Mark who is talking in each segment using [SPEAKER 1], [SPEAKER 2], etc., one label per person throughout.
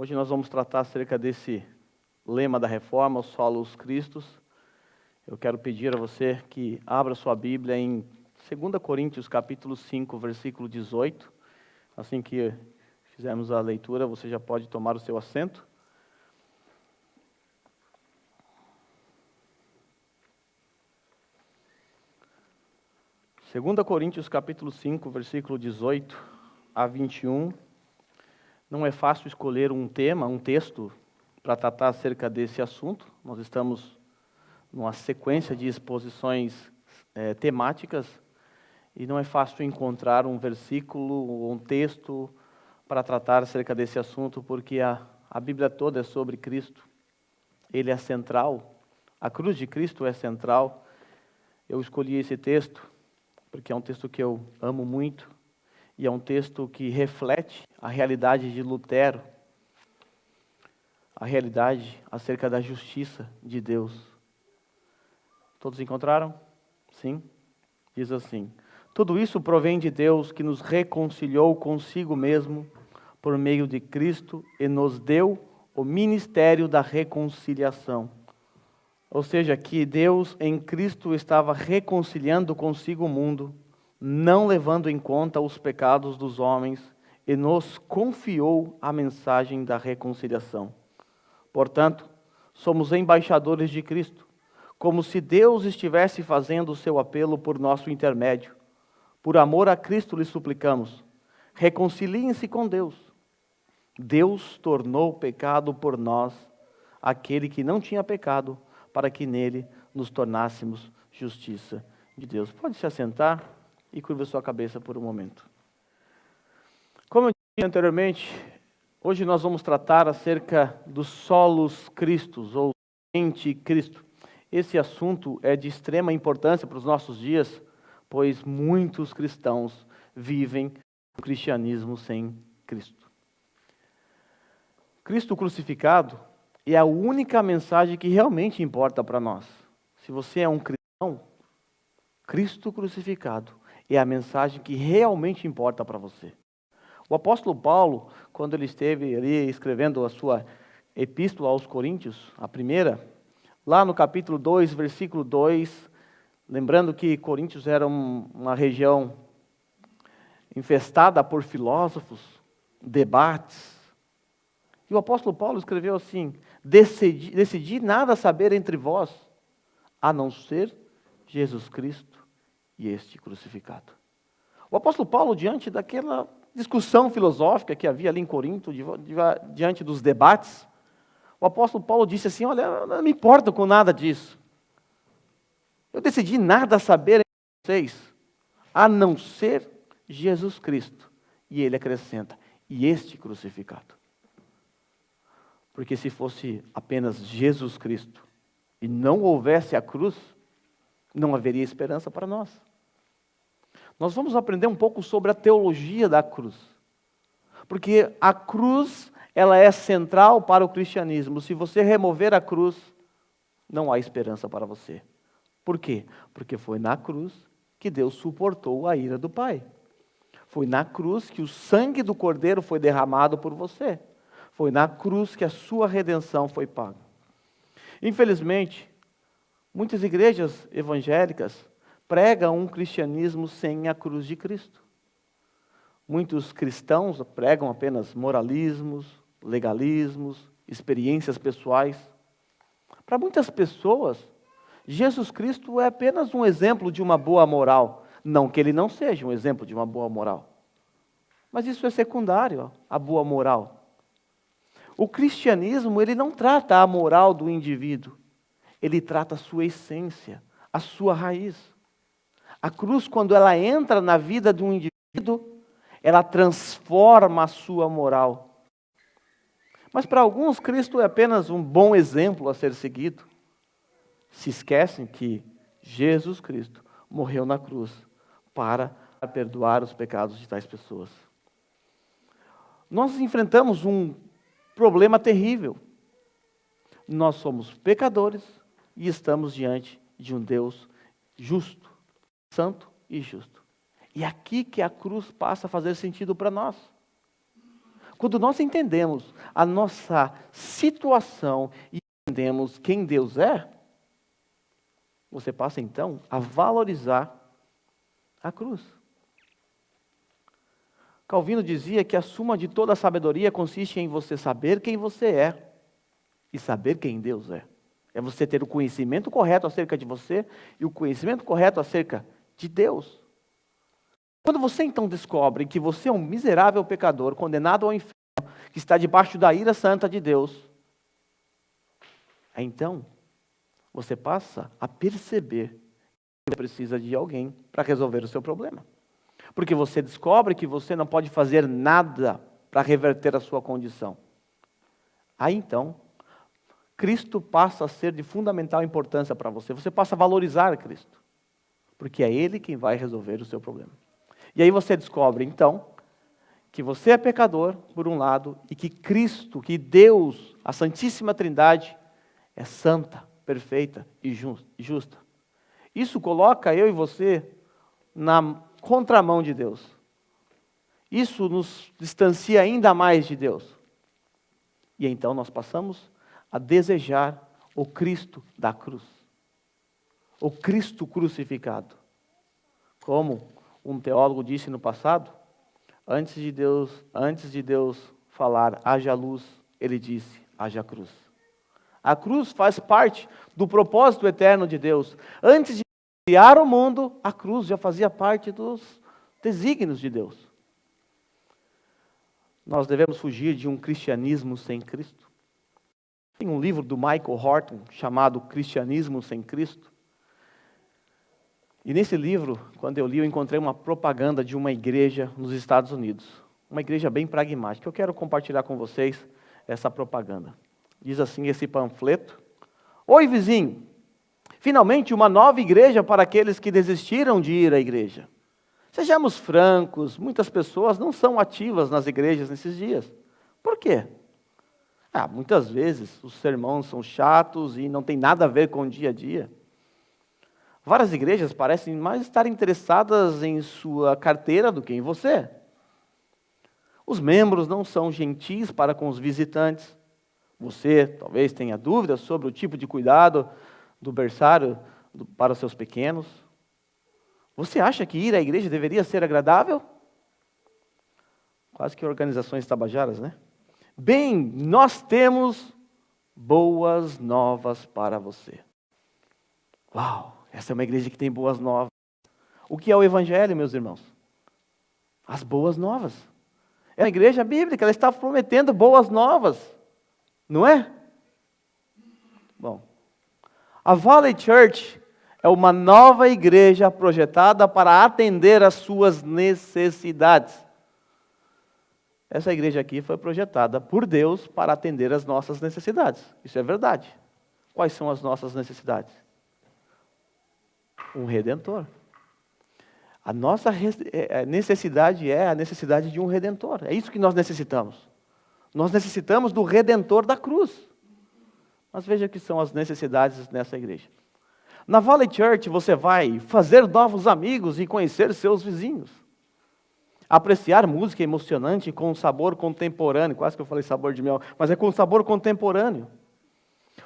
[SPEAKER 1] Hoje nós vamos tratar acerca desse lema da reforma, os solos Cristos. Eu quero pedir a você que abra sua Bíblia em 2 Coríntios capítulo 5, versículo 18. Assim que fizermos a leitura, você já pode tomar o seu assento. Segunda Coríntios capítulo 5, versículo 18 a 21. Não é fácil escolher um tema, um texto, para tratar acerca desse assunto. Nós estamos numa sequência de exposições temáticas e não é fácil encontrar um versículo ou um texto para tratar acerca desse assunto, porque a Bíblia toda é sobre Cristo. Ele é central, a cruz de Cristo é central. Eu escolhi esse texto porque é um texto que eu amo muito e é um texto que reflete a realidade de Lutero, a realidade acerca da justiça de Deus. Todos encontraram? Sim? Diz assim: tudo isso provém de Deus, que nos reconciliou consigo mesmo por meio de Cristo e nos deu o ministério da reconciliação. Ou seja, que Deus em Cristo estava reconciliando consigo o mundo, não levando em conta os pecados dos homens, e nos confiou a mensagem da reconciliação. Portanto, somos embaixadores de Cristo, como se Deus estivesse fazendo o seu apelo por nosso intermédio. Por amor a Cristo lhe suplicamos, reconciliem-se com Deus. Deus tornou pecado por nós aquele que não tinha pecado, para que nele nos tornássemos justiça de Deus. Pode se assentar e curva sua cabeça por um momento. Como eu disse anteriormente, hoje nós vamos tratar acerca dos solos Cristos, ou somente Cristo. Esse assunto é de extrema importância para os nossos dias, pois muitos cristãos vivem o cristianismo sem Cristo. Cristo crucificado é a única mensagem que realmente importa para nós. Se você é um cristão, Cristo crucificado é a mensagem que realmente importa para você. O apóstolo Paulo, quando ele esteve ali escrevendo a sua epístola aos Coríntios, a primeira, lá no capítulo 2, versículo 2, lembrando que Coríntios era uma região infestada por filósofos, debates, e o apóstolo Paulo escreveu assim: decidi nada saber entre vós, a não ser Jesus Cristo e este crucificado. O apóstolo Paulo, diante daquela discussão filosófica que havia ali em Corinto, diante dos debates, o apóstolo Paulo disse assim: olha, eu não me importo com nada disso. Eu decidi nada saber entre vocês, a não ser Jesus Cristo. E ele acrescenta: e este crucificado. Porque se fosse apenas Jesus Cristo e não houvesse a cruz, não haveria esperança para nós. Nós vamos aprender um pouco sobre a teologia da cruz. Porque a cruz, ela é central para o cristianismo. Se você remover a cruz, não há esperança para você. Por quê? Porque foi na cruz que Deus suportou a ira do Pai. Foi na cruz que o sangue do Cordeiro foi derramado por você. Foi na cruz que a sua redenção foi paga. Infelizmente, muitas igrejas evangélicas pregam um cristianismo sem a cruz de Cristo. Muitos cristãos pregam apenas moralismos, legalismos, experiências pessoais. Para muitas pessoas, Jesus Cristo é apenas um exemplo de uma boa moral. Não que ele não seja um exemplo de uma boa moral. Mas isso é secundário, a boa moral. O cristianismo, ele não trata a moral do indivíduo, ele trata a sua essência, a sua raiz. A cruz, quando ela entra na vida de um indivíduo, ela transforma a sua moral. Mas para alguns, Cristo é apenas um bom exemplo a ser seguido. Se esquecem que Jesus Cristo morreu na cruz para perdoar os pecados de tais pessoas. Nós enfrentamos um problema terrível. Nós somos pecadores e estamos diante de um Deus justo, santo e justo. E aqui que a cruz passa a fazer sentido para nós. Quando nós entendemos a nossa situação e entendemos quem Deus é, você passa então a valorizar a cruz. Calvino dizia que a suma de toda a sabedoria consiste em você saber quem você é e saber quem Deus é. É você ter o conhecimento correto acerca de você e o conhecimento correto acerca de Deus. Quando você então descobre que você é um miserável pecador, condenado ao inferno, que está debaixo da ira santa de Deus, então você passa a perceber que você precisa de alguém para resolver o seu problema. Porque você descobre que você não pode fazer nada para reverter a sua condição. Aí então, Cristo passa a ser de fundamental importância para você. Você passa a valorizar Cristo. Porque é Ele quem vai resolver o seu problema. E aí você descobre então, que você é pecador, por um lado, e que Cristo, que Deus, a Santíssima Trindade, é santa, perfeita e justa. Isso coloca eu e você na contramão de Deus. Isso nos distancia ainda mais de Deus. E então nós passamos a desejar o Cristo da cruz. O Cristo crucificado. Como um teólogo disse no passado, antes de Deus falar haja luz, ele disse haja cruz. A cruz faz parte do propósito eterno de Deus. Antes de criar o mundo, a cruz já fazia parte dos desígnios de Deus. Nós devemos fugir de um cristianismo sem Cristo. Tem um livro do Michael Horton chamado Cristianismo Sem Cristo. E nesse livro, quando eu li, eu encontrei uma propaganda de uma igreja nos Estados Unidos. Uma igreja bem pragmática. Eu quero compartilhar com vocês essa propaganda. Diz assim esse panfleto: Oi, vizinho! Finalmente uma nova igreja para aqueles que desistiram de ir à igreja. Sejamos francos, muitas pessoas não são ativas nas igrejas nesses dias. Por quê? Muitas vezes os sermões são chatos e não tem nada a ver com o dia a dia. Várias igrejas parecem mais estar interessadas em sua carteira do que em você. Os membros não são gentis para com os visitantes. Você talvez tenha dúvidas sobre o tipo de cuidado do berçário para os seus pequenos. Você acha que ir à igreja deveria ser agradável? Quase que organizações tabajaras, né? Bem, nós temos boas novas para você. Uau, essa é uma igreja que tem boas novas. O que é o Evangelho, meus irmãos? As boas novas. É uma igreja bíblica, ela está prometendo boas novas. Não é? Bom, a Valley Church é uma nova igreja projetada para atender às suas necessidades. Essa igreja aqui foi projetada por Deus para atender às nossas necessidades. Isso é verdade. Quais são as nossas necessidades? Um Redentor. A nossa necessidade é a necessidade de um Redentor. É isso que nós necessitamos. Nós necessitamos do Redentor da cruz. Mas veja que são as necessidades nessa igreja. Na Valley Church você vai fazer novos amigos e conhecer seus vizinhos. Apreciar música emocionante com um sabor contemporâneo. Quase que eu falei sabor de mel, mas é com sabor contemporâneo.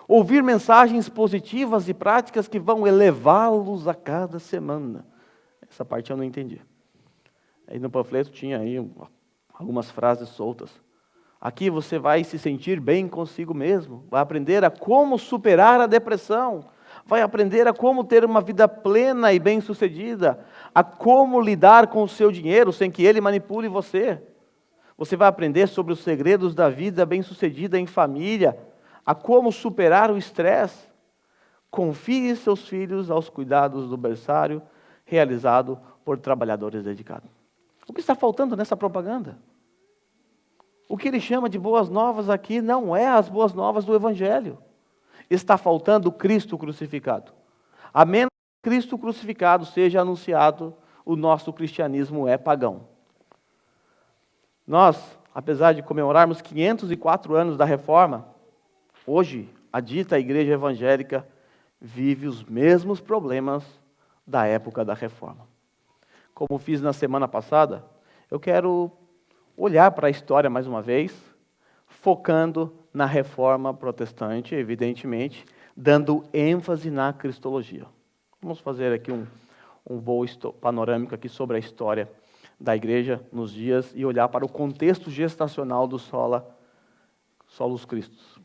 [SPEAKER 1] Ouvir mensagens positivas e práticas que vão elevá-los a cada semana. Essa parte eu não entendi. Aí no panfleto tinha aí algumas frases soltas. Aqui você vai se sentir bem consigo mesmo. Vai aprender a como superar a depressão. Vai aprender a como ter uma vida plena e bem-sucedida. A como lidar com o seu dinheiro sem que ele manipule você. Você vai aprender sobre os segredos da vida bem-sucedida em família. A como superar o estresse. Confie seus filhos aos cuidados do berçário realizado por trabalhadores dedicados. O que está faltando nessa propaganda? O que ele chama de boas novas aqui não é as boas novas do Evangelho. Está faltando Cristo crucificado. A menos que Cristo crucificado seja anunciado, o nosso cristianismo é pagão. Nós, apesar de comemorarmos 504 anos da Reforma, hoje a dita Igreja Evangélica vive os mesmos problemas da época da Reforma. Como fiz na semana passada, eu quero olhar para a história mais uma vez, focando na reforma protestante, evidentemente, dando ênfase na cristologia. Vamos fazer aqui um voo panorâmico aqui sobre a história da igreja nos dias e olhar para o contexto gestacional do Solus Christus.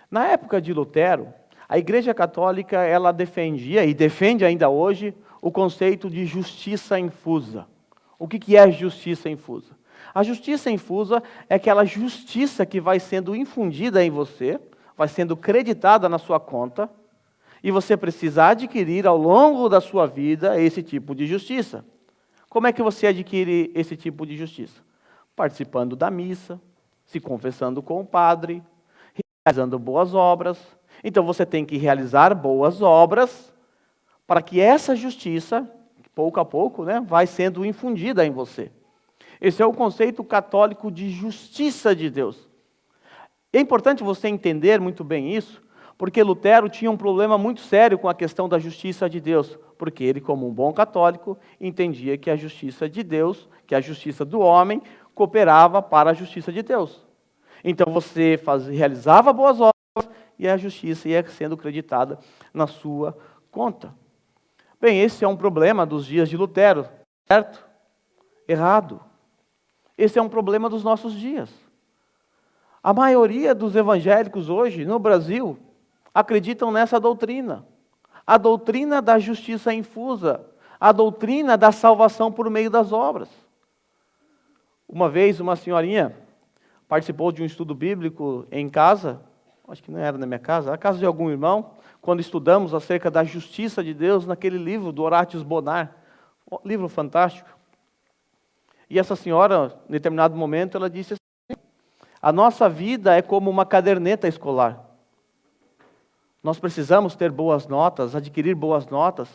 [SPEAKER 1] Na época de Lutero, a Igreja Católica ela defendia e defende ainda hoje o conceito de justiça infusa. O que é justiça infusa? A justiça infusa é aquela justiça que vai sendo infundida em você, vai sendo creditada na sua conta, e você precisa adquirir ao longo da sua vida esse tipo de justiça. Como é que você adquire esse tipo de justiça? Participando da missa, se confessando com o padre, realizando boas obras. Então você tem que realizar boas obras para que essa justiça, pouco a pouco, vai sendo infundida em você. Esse é o conceito católico de justiça de Deus. É importante você entender muito bem isso, porque Lutero tinha um problema muito sério com a questão da justiça de Deus, porque ele, como um bom católico, entendia que a justiça de Deus, que a justiça do homem, cooperava para a justiça de Deus. Então você realizava boas obras e a justiça ia sendo creditada na sua conta. Bem, esse é um problema dos dias de Lutero, certo? Errado. Esse é um problema dos nossos dias. A maioria dos evangélicos hoje, no Brasil, acreditam nessa doutrina. A doutrina da justiça infusa. A doutrina da salvação por meio das obras. Uma vez, uma senhorinha participou de um estudo bíblico em casa, acho que não era na minha casa, na casa de algum irmão, quando estudamos acerca da justiça de Deus naquele livro do Horatius Bonar, um livro fantástico. E essa senhora, em determinado momento, ela disse assim: a nossa vida é como uma caderneta escolar. Nós precisamos ter boas notas, adquirir boas notas,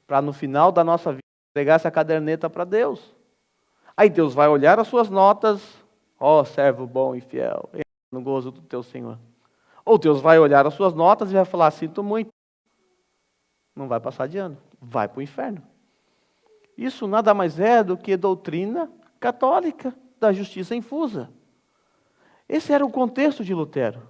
[SPEAKER 1] para no final da nossa vida entregar essa caderneta para Deus. Aí Deus vai olhar as suas notas, ó servo bom e fiel, no gozo do teu Senhor. Ou Deus vai olhar as suas notas e vai falar: sinto muito, não vai passar de ano, vai para o inferno. Isso nada mais é do que doutrina católica da justiça infusa. Esse era o contexto de Lutero.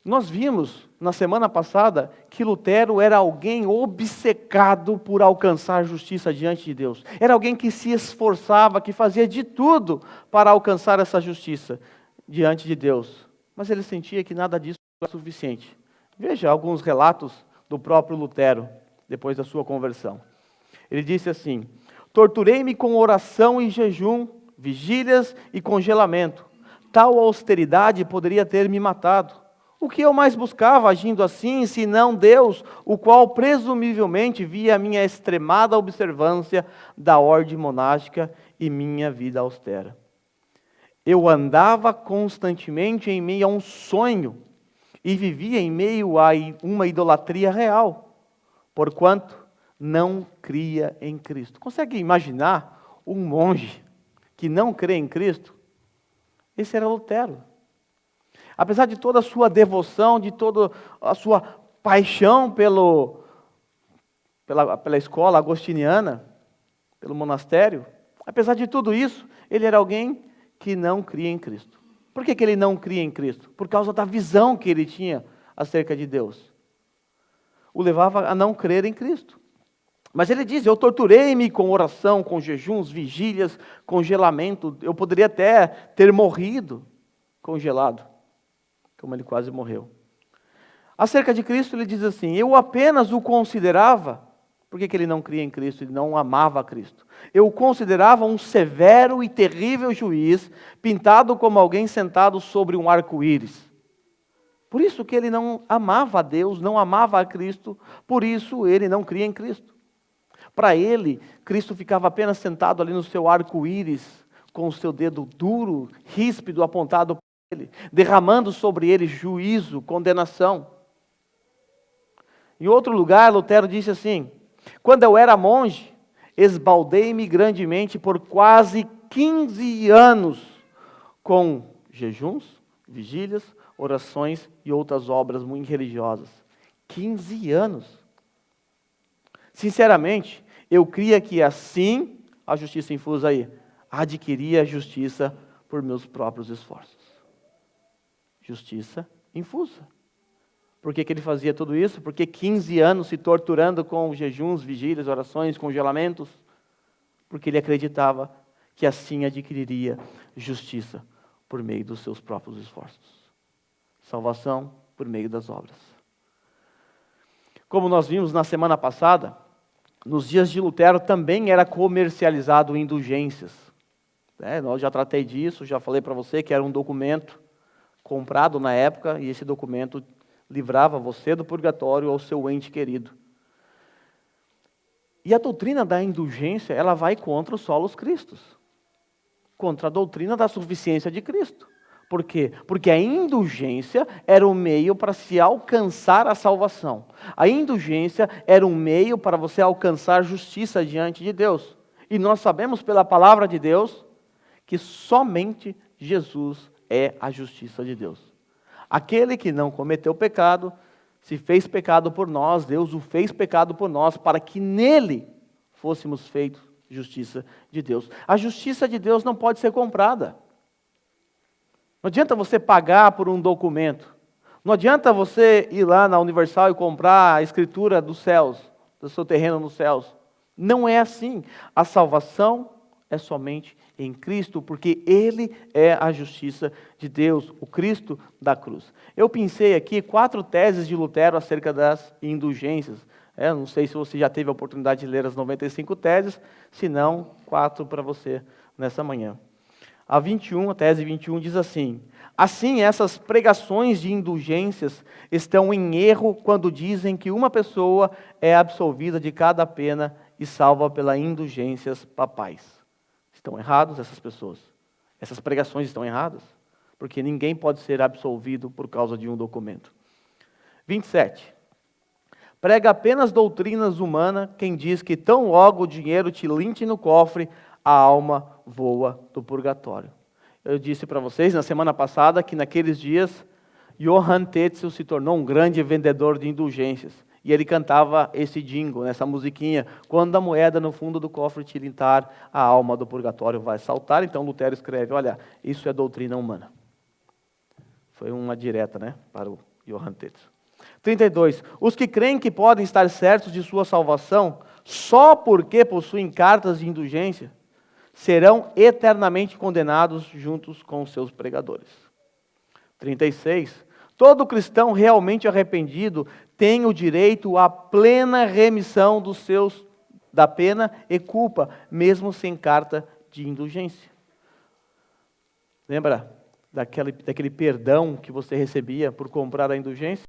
[SPEAKER 1] Nós vimos na semana passada que Lutero era alguém obcecado por alcançar justiça diante de Deus. Era alguém que se esforçava, que fazia de tudo para alcançar essa justiça diante de Deus. Mas ele sentia que nada disso era suficiente. Veja alguns relatos do próprio Lutero, depois da sua conversão. Ele disse assim: torturei-me com oração e jejum, vigílias e congelamento. Tal austeridade poderia ter me matado. O que eu mais buscava agindo assim, senão Deus, o qual presumivelmente via a minha extremada observância da ordem monástica e minha vida austera. Eu andava constantemente em meio a um sonho e vivia em meio a uma idolatria real, porquanto não cria em Cristo. Consegue imaginar um monge que não crê em Cristo? Esse era Lutero. Apesar de toda a sua devoção, de toda a sua paixão pela escola agostiniana, pelo monastério, apesar de tudo isso, ele era alguém que não cria em Cristo. Por que ele não cria em Cristo? Por causa da visão que ele tinha acerca de Deus. O levava a não crer em Cristo. Mas ele diz: eu torturei-me com oração, com jejuns, vigílias, congelamento. Eu poderia até ter morrido congelado, como ele quase morreu. Acerca de Cristo ele diz assim: eu apenas o considerava, por que ele não cria em Cristo, ele não amava a Cristo? Eu o considerava um severo e terrível juiz, pintado como alguém sentado sobre um arco-íris. Por isso que ele não amava a Deus, não amava a Cristo, por isso ele não cria em Cristo. Para ele, Cristo ficava apenas sentado ali no seu arco-íris, com o seu dedo duro, ríspido, apontado para ele, derramando sobre ele juízo, condenação. Em outro lugar, Lutero disse assim: quando eu era monge, esbaldei-me grandemente por quase 15 anos com jejuns, vigílias, orações e outras obras muito religiosas. 15 anos. Sinceramente, eu cria que assim, a justiça infusa aí, adquirir a justiça por meus próprios esforços. Justiça infusa. Por que ele fazia tudo isso? Porque 15 anos se torturando com jejuns, vigílias, orações, congelamentos. Porque ele acreditava que assim adquiriria justiça por meio dos seus próprios esforços. Salvação por meio das obras. Como nós vimos na semana passada, nos dias de Lutero também era comercializado indulgências. Eu já tratei disso, já falei para você que era um documento comprado na época, e esse documento livrava você do purgatório ao seu ente querido. E a doutrina da indulgência, ela vai contra os solos cristos, contra a doutrina da suficiência de Cristo. Por quê? Porque a indulgência era o meio para se alcançar a salvação. A indulgência era um meio para você alcançar justiça diante de Deus. E nós sabemos pela palavra de Deus que somente Jesus é a justiça de Deus. Aquele que não cometeu pecado, se fez pecado por nós, Deus o fez pecado por nós, para que nele fôssemos feitos justiça de Deus. A justiça de Deus não pode ser comprada. Não adianta você pagar por um documento. Não adianta você ir lá na Universal e comprar a escritura dos céus, do seu terreno nos céus. Não é assim. A salvação é somente em Cristo, porque Ele é a justiça de Deus, o Cristo da cruz. Eu pensei aqui 4 teses de Lutero acerca das indulgências. Não sei se você já teve a oportunidade de ler as 95 teses, se não, 4 para você nessa manhã. A tese 21 diz assim: assim, essas pregações de indulgências estão em erro quando dizem que uma pessoa é absolvida de cada pena e salva pelas indulgências papais. Estão errados essas pessoas. Essas pregações estão erradas, porque ninguém pode ser absolvido por causa de um documento. 27. Prega apenas doutrinas humanas quem diz que tão logo o dinheiro te linte no cofre, a alma voa do purgatório. Eu disse para vocês na semana passada que naqueles dias Johann Tetzel se tornou um grande vendedor de indulgências. E ele cantava esse jingle, essa musiquinha: quando a moeda no fundo do cofre tilintar, a alma do purgatório vai saltar. Então Lutero escreve: olha, isso é doutrina humana. Foi uma direta, para o Johann Tetzel. 32. Os que creem que podem estar certos de sua salvação só porque possuem cartas de indulgência serão eternamente condenados juntos com os seus pregadores. 36. Todo cristão realmente arrependido tem o direito à plena remissão da pena e culpa, mesmo sem carta de indulgência. Lembra daquele perdão que você recebia por comprar a indulgência?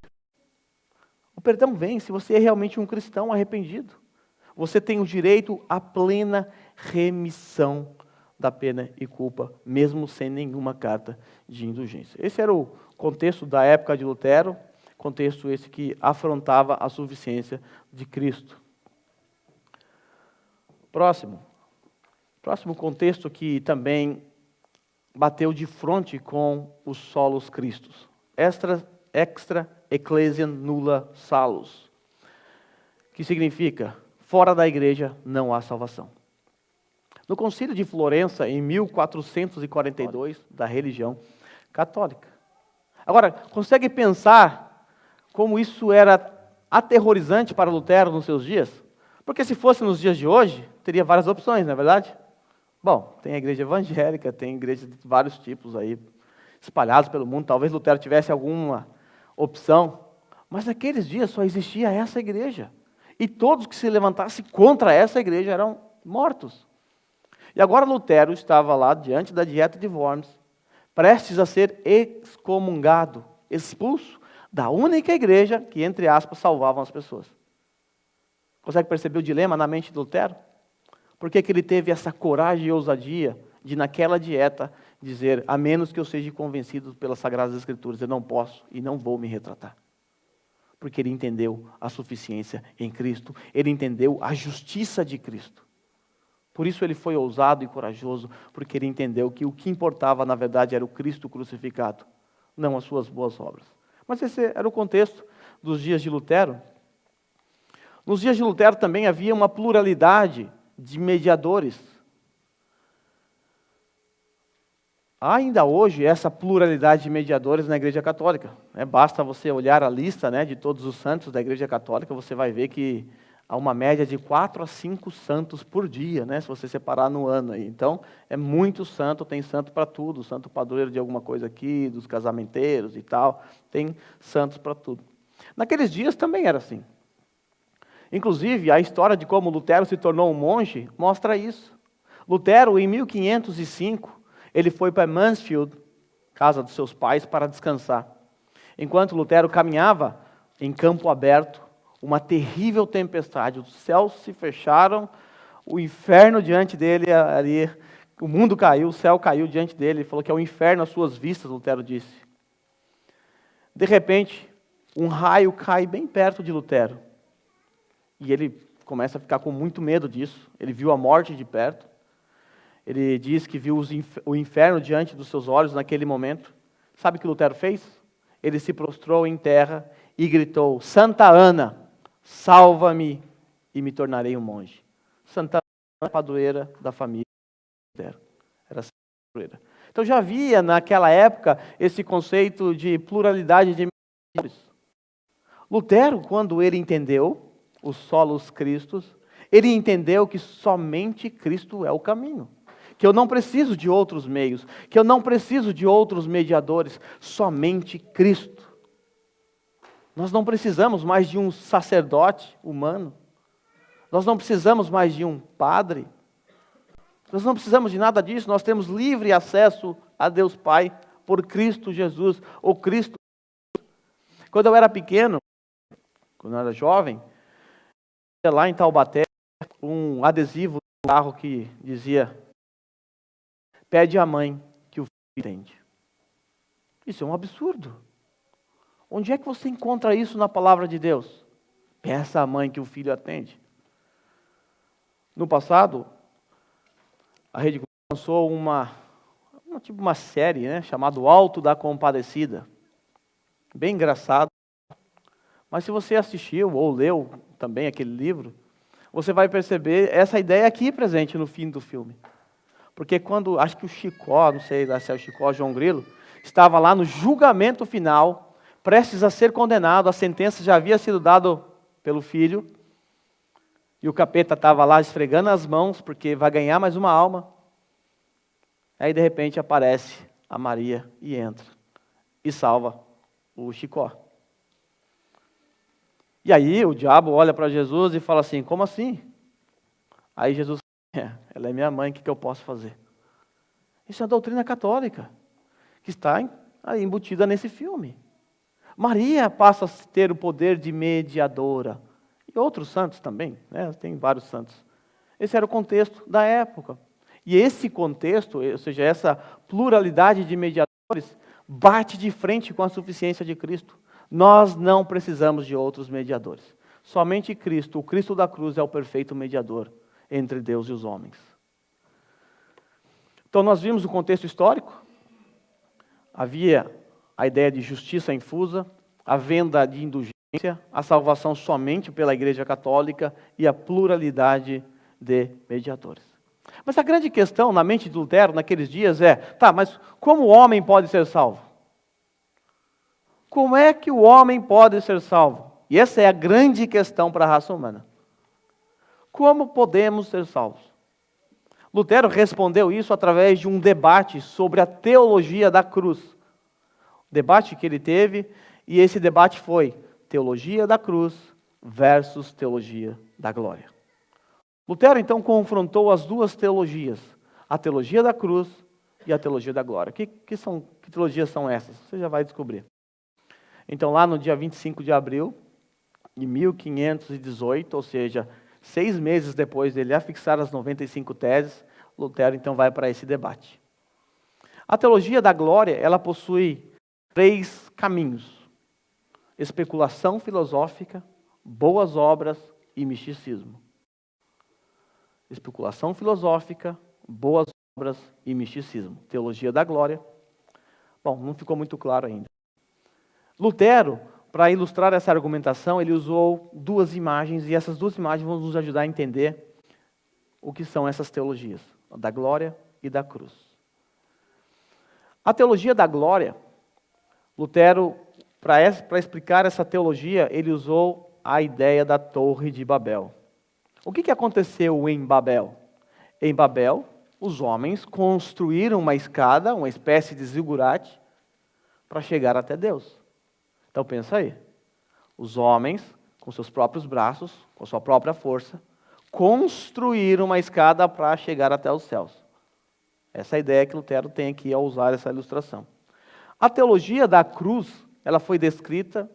[SPEAKER 1] O perdão vem se você é realmente um cristão arrependido. Você tem o direito à plena remissão da pena e culpa, mesmo sem nenhuma carta de indulgência. Esse era o contexto da época de Lutero, contexto esse que afrontava a suficiência de Cristo. Próximo contexto que também bateu de frente com os solos cristos. Extra ecclesiam nulla salus, que significa: fora da igreja não há salvação. No Concílio de Florença, em 1442, da religião católica. Agora, consegue pensar como isso era aterrorizante para Lutero nos seus dias? Porque se fosse nos dias de hoje, teria várias opções, não é verdade? Bom, tem a igreja evangélica, tem igrejas de vários tipos aí, espalhados pelo mundo. Talvez Lutero tivesse alguma opção, mas naqueles dias só existia essa igreja. E todos que se levantassem contra essa igreja eram mortos. E agora Lutero estava lá diante da dieta de Worms, prestes a ser excomungado, expulso da única igreja que, entre aspas, salvavam as pessoas. Consegue perceber o dilema na mente de Lutero? Por que ele teve essa coragem e ousadia de, naquela dieta, dizer: a menos que eu seja convencido pelas Sagradas Escrituras, eu não posso e não vou me retratar? Porque ele entendeu a suficiência em Cristo, ele entendeu a justiça de Cristo. Por isso ele foi ousado e corajoso, porque ele entendeu que o que importava, na verdade, era o Cristo crucificado, não as suas boas obras. Mas esse era o contexto dos dias de Lutero. Nos dias de Lutero também havia uma pluralidade de mediadores. Há ainda hoje essa pluralidade de mediadores na Igreja Católica. Basta você olhar a lista, de todos os santos da Igreja Católica, você vai ver que há uma média de 4 a 5 santos por dia, se você separar no ano aí. Então, é muito santo, tem santo para tudo, santo padroeiro de alguma coisa aqui, dos casamenteiros e tal, tem santos para tudo. Naqueles dias também era assim. Inclusive, a história de como Lutero se tornou um monge mostra isso. Lutero, em 1505, ele foi para Mansfield, casa dos seus pais, para descansar. Enquanto Lutero caminhava em campo aberto, uma terrível tempestade, os céus se fecharam, o inferno diante dele, ali, o mundo caiu, o céu caiu diante dele, ele falou que é o inferno às suas vistas, Lutero disse. De repente, um raio cai bem perto de Lutero, e ele começa a ficar com muito medo disso, ele viu a morte de perto, ele diz que viu o inferno diante dos seus olhos naquele momento. Sabe o que Lutero fez? Ele se prostrou em terra e gritou: Santa Ana, salva-me e me tornarei um monge. Santa Ana, padroeira da família de Lutero. Era padroeira. Então já havia naquela época esse conceito de pluralidade de mediadores. Lutero, quando ele entendeu os solos Cristos, ele entendeu que somente Cristo é o caminho. Que eu não preciso de outros meios, que eu não preciso de outros mediadores, somente Cristo. Nós não precisamos mais de um sacerdote humano, nós não precisamos mais de um padre, nós não precisamos de nada disso, nós temos livre acesso a Deus Pai por Cristo Jesus, ou Cristo. Quando eu era pequeno, quando eu era jovem, lá em Taubaté, um adesivo no carro que dizia: pede à mãe que o filho entende. Isso é um absurdo. Onde é que você encontra isso na palavra de Deus? Peça à mãe que o filho atende. No passado, a Rede Globo lançou uma série, chamada Alto da Compadecida. Bem engraçado. Mas se você assistiu ou leu também aquele livro, você vai perceber essa ideia aqui presente no fim do filme. Porque quando, acho que o Chicó, não sei se é o Chicó, João Grilo, estava lá no julgamento final, prestes a ser condenado, a sentença já havia sido dada pelo filho, e o capeta estava lá esfregando as mãos, porque vai ganhar mais uma alma. Aí de repente aparece a Maria e entra, e salva o Chicó. E aí o diabo olha para Jesus e fala assim: como assim? Aí Jesus fala: ela é minha mãe, o que eu posso fazer? Isso é a doutrina católica, que está aí embutida nesse filme. Maria passa a ter o poder de mediadora. E outros santos também, tem vários santos. Esse era o contexto da época. E esse contexto, ou seja, essa pluralidade de mediadores, bate de frente com a suficiência de Cristo. Nós não precisamos de outros mediadores. Somente Cristo, o Cristo da cruz, é o perfeito mediador entre Deus e os homens. Então nós vimos o contexto histórico. Havia a ideia de justiça infusa, a venda de indulgência, a salvação somente pela Igreja Católica e a pluralidade de mediadores. Mas a grande questão na mente de Lutero naqueles dias mas como o homem pode ser salvo? Como é que o homem pode ser salvo? E essa é a grande questão para a raça humana. Como podemos ser salvos? Lutero respondeu isso através de um debate sobre a teologia da cruz. O debate que ele teve, e esse debate foi teologia da cruz versus teologia da glória. Lutero, então, confrontou as duas teologias, a teologia da cruz e a teologia da glória. Que teologias são essas? Você já vai descobrir. Então, lá no dia 25 de abril de 1518, ou seja, 6 meses depois dele afixar as 95 teses, Lutero, então, vai para esse debate. A teologia da glória, ela possui 3 caminhos: especulação filosófica, boas obras e misticismo. Especulação filosófica, boas obras e misticismo. Teologia da glória. Bom, não ficou muito claro ainda. Lutero, para ilustrar essa argumentação, ele usou 2 imagens, e essas 2 imagens vão nos ajudar a entender o que são essas teologias, da glória e da cruz. A teologia da glória, Lutero, para explicar essa teologia, ele usou a ideia da Torre de Babel. O que aconteceu em Babel? Em Babel, os homens construíram uma escada, uma espécie de zigurate, para chegar até Deus. Então pensa aí, os homens, com seus próprios braços, com sua própria força, construíram uma escada para chegar até os céus. Essa é a ideia que Lutero tem aqui ao usar essa ilustração. A teologia da cruz, ela foi descrita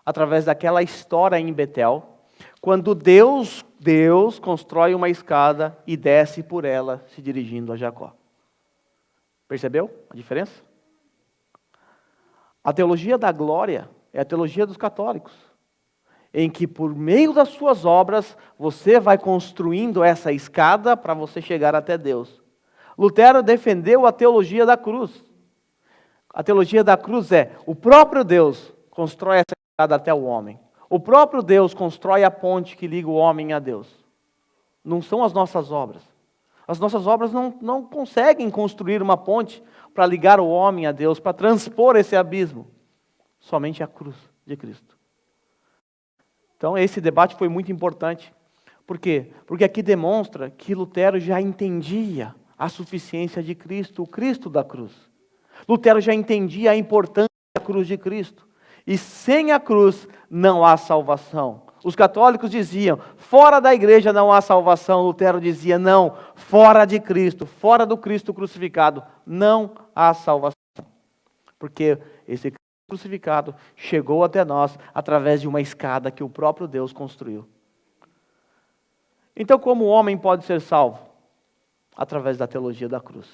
[SPEAKER 1] através daquela história em Betel, quando Deus constrói uma escada e desce por ela, se dirigindo a Jacó. Percebeu a diferença? A teologia da glória é a teologia dos católicos, em que por meio das suas obras, você vai construindo essa escada para você chegar até Deus. Lutero defendeu a teologia da cruz. A teologia da cruz é, o próprio Deus constrói essa escada até o homem. O próprio Deus constrói a ponte que liga o homem a Deus. Não são as nossas obras. As nossas obras não conseguem construir uma ponte para ligar o homem a Deus, para transpor esse abismo. Somente a cruz de Cristo. Então esse debate foi muito importante. Por quê? Porque aqui demonstra que Lutero já entendia a suficiência de Cristo, o Cristo da cruz. Lutero já entendia a importância da cruz de Cristo. E sem a cruz não há salvação. Os católicos diziam, fora da igreja não há salvação. Lutero dizia, não, fora de Cristo, fora do Cristo crucificado, não há salvação. Porque esse Cristo crucificado chegou até nós através de uma escada que o próprio Deus construiu. Então, como o homem pode ser salvo? Através da teologia da cruz.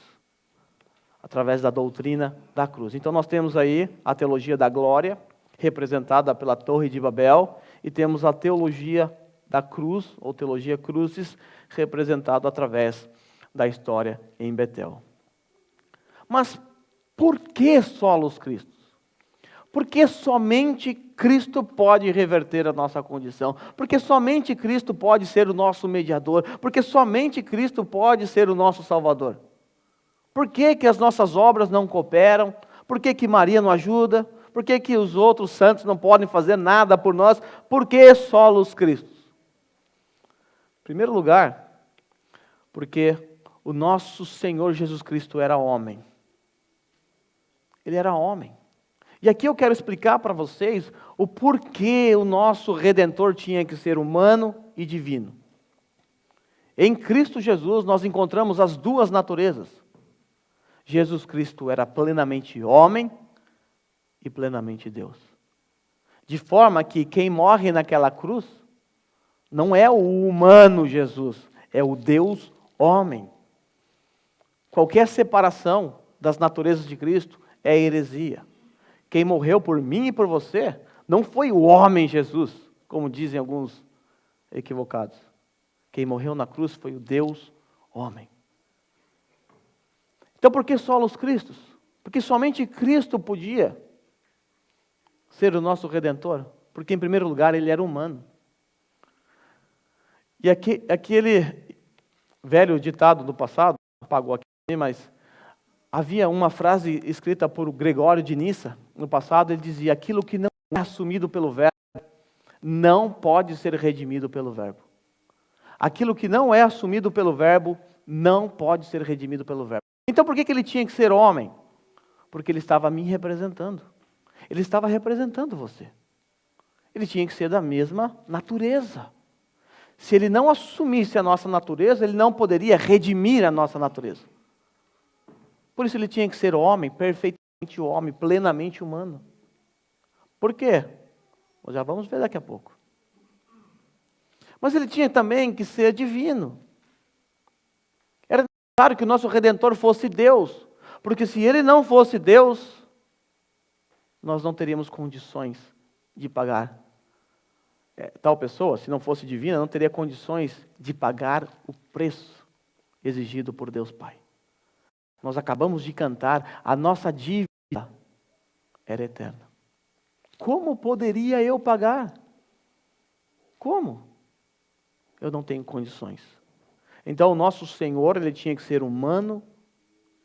[SPEAKER 1] Através da doutrina da cruz. Então nós temos aí a teologia da glória, representada pela Torre de Babel, e temos a teologia da cruz, ou teologia crucis, representado através da história em Betel. Mas por que solos Cristo? Porque somente Cristo pode reverter a nossa condição. Porque somente Cristo pode ser o nosso mediador. Porque somente Cristo pode ser o nosso Salvador. Por que as nossas obras não cooperam? Por que Maria não ajuda? Por que os outros santos não podem fazer nada por nós? Por que solos Cristo? Em primeiro lugar, porque o nosso Senhor Jesus Cristo era homem. Ele era homem. E aqui eu quero explicar para vocês o porquê o nosso Redentor tinha que ser humano e divino. Em Cristo Jesus nós encontramos as duas naturezas. Jesus Cristo era plenamente homem e plenamente Deus. De forma que quem morre naquela cruz não é o humano Jesus, é o Deus homem. Qualquer separação das naturezas de Cristo é heresia. Quem morreu por mim e por você não foi o homem Jesus, como dizem alguns equivocados. Quem morreu na cruz foi o Deus homem. Então por que solos Cristos? Porque somente Cristo podia ser o nosso Redentor. Porque em primeiro lugar ele era humano. E aquele velho ditado do passado, apagou aqui, mas havia uma frase escrita por Gregório de Nissa, no passado, ele dizia, aquilo que não é assumido pelo verbo, não pode ser redimido pelo verbo. Aquilo que não é assumido pelo verbo, não pode ser redimido pelo verbo. Então por que ele tinha que ser homem? Porque ele estava me representando. Ele estava representando você. Ele tinha que ser da mesma natureza. Se ele não assumisse a nossa natureza, ele não poderia redimir a nossa natureza. Por isso ele tinha que ser homem, perfeitamente homem, plenamente humano. Por quê? Nós já vamos ver daqui a pouco. Mas ele tinha também que ser divino. Era necessário que o nosso Redentor fosse Deus. Porque se ele não fosse Deus, nós não teríamos condições de pagar. Tal pessoa, se não fosse divina, não teria condições de pagar o preço exigido por Deus Pai. Nós acabamos de cantar, a nossa dívida era eterna. Como poderia eu pagar? Como? Eu não tenho condições. Então o nosso Senhor, ele tinha que ser humano,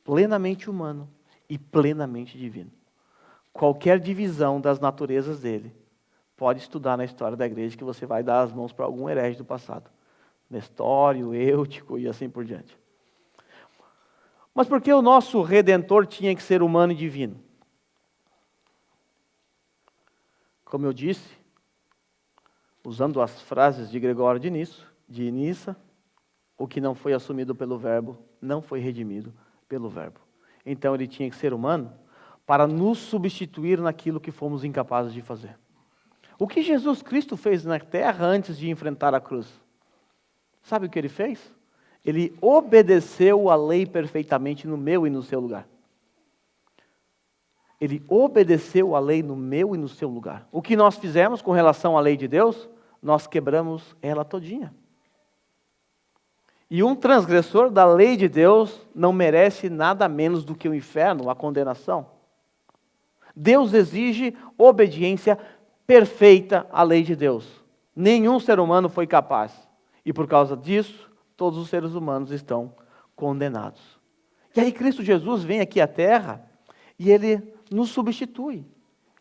[SPEAKER 1] plenamente humano, e plenamente divino. Qualquer divisão das naturezas dele, pode estudar na história da igreja que você vai dar as mãos para algum herege do passado. Nestório, Eutico e assim por diante. Mas por que o nosso Redentor tinha que ser humano e divino? Como eu disse, usando as frases de Gregório de Nissa, o que não foi assumido pelo Verbo, não foi redimido pelo Verbo. Então ele tinha que ser humano para nos substituir naquilo que fomos incapazes de fazer. O que Jesus Cristo fez na terra antes de enfrentar a cruz? Sabe o que ele fez? Ele obedeceu a lei perfeitamente no meu e no seu lugar. Ele obedeceu a lei no meu e no seu lugar. O que nós fizemos com relação à lei de Deus? Nós quebramos ela todinha. E um transgressor da lei de Deus não merece nada menos do que o inferno, a condenação. Deus exige obediência perfeita à lei de Deus. Nenhum ser humano foi capaz. E por causa disso, todos os seres humanos estão condenados. E aí Cristo Jesus vem aqui à terra e ele nos substitui.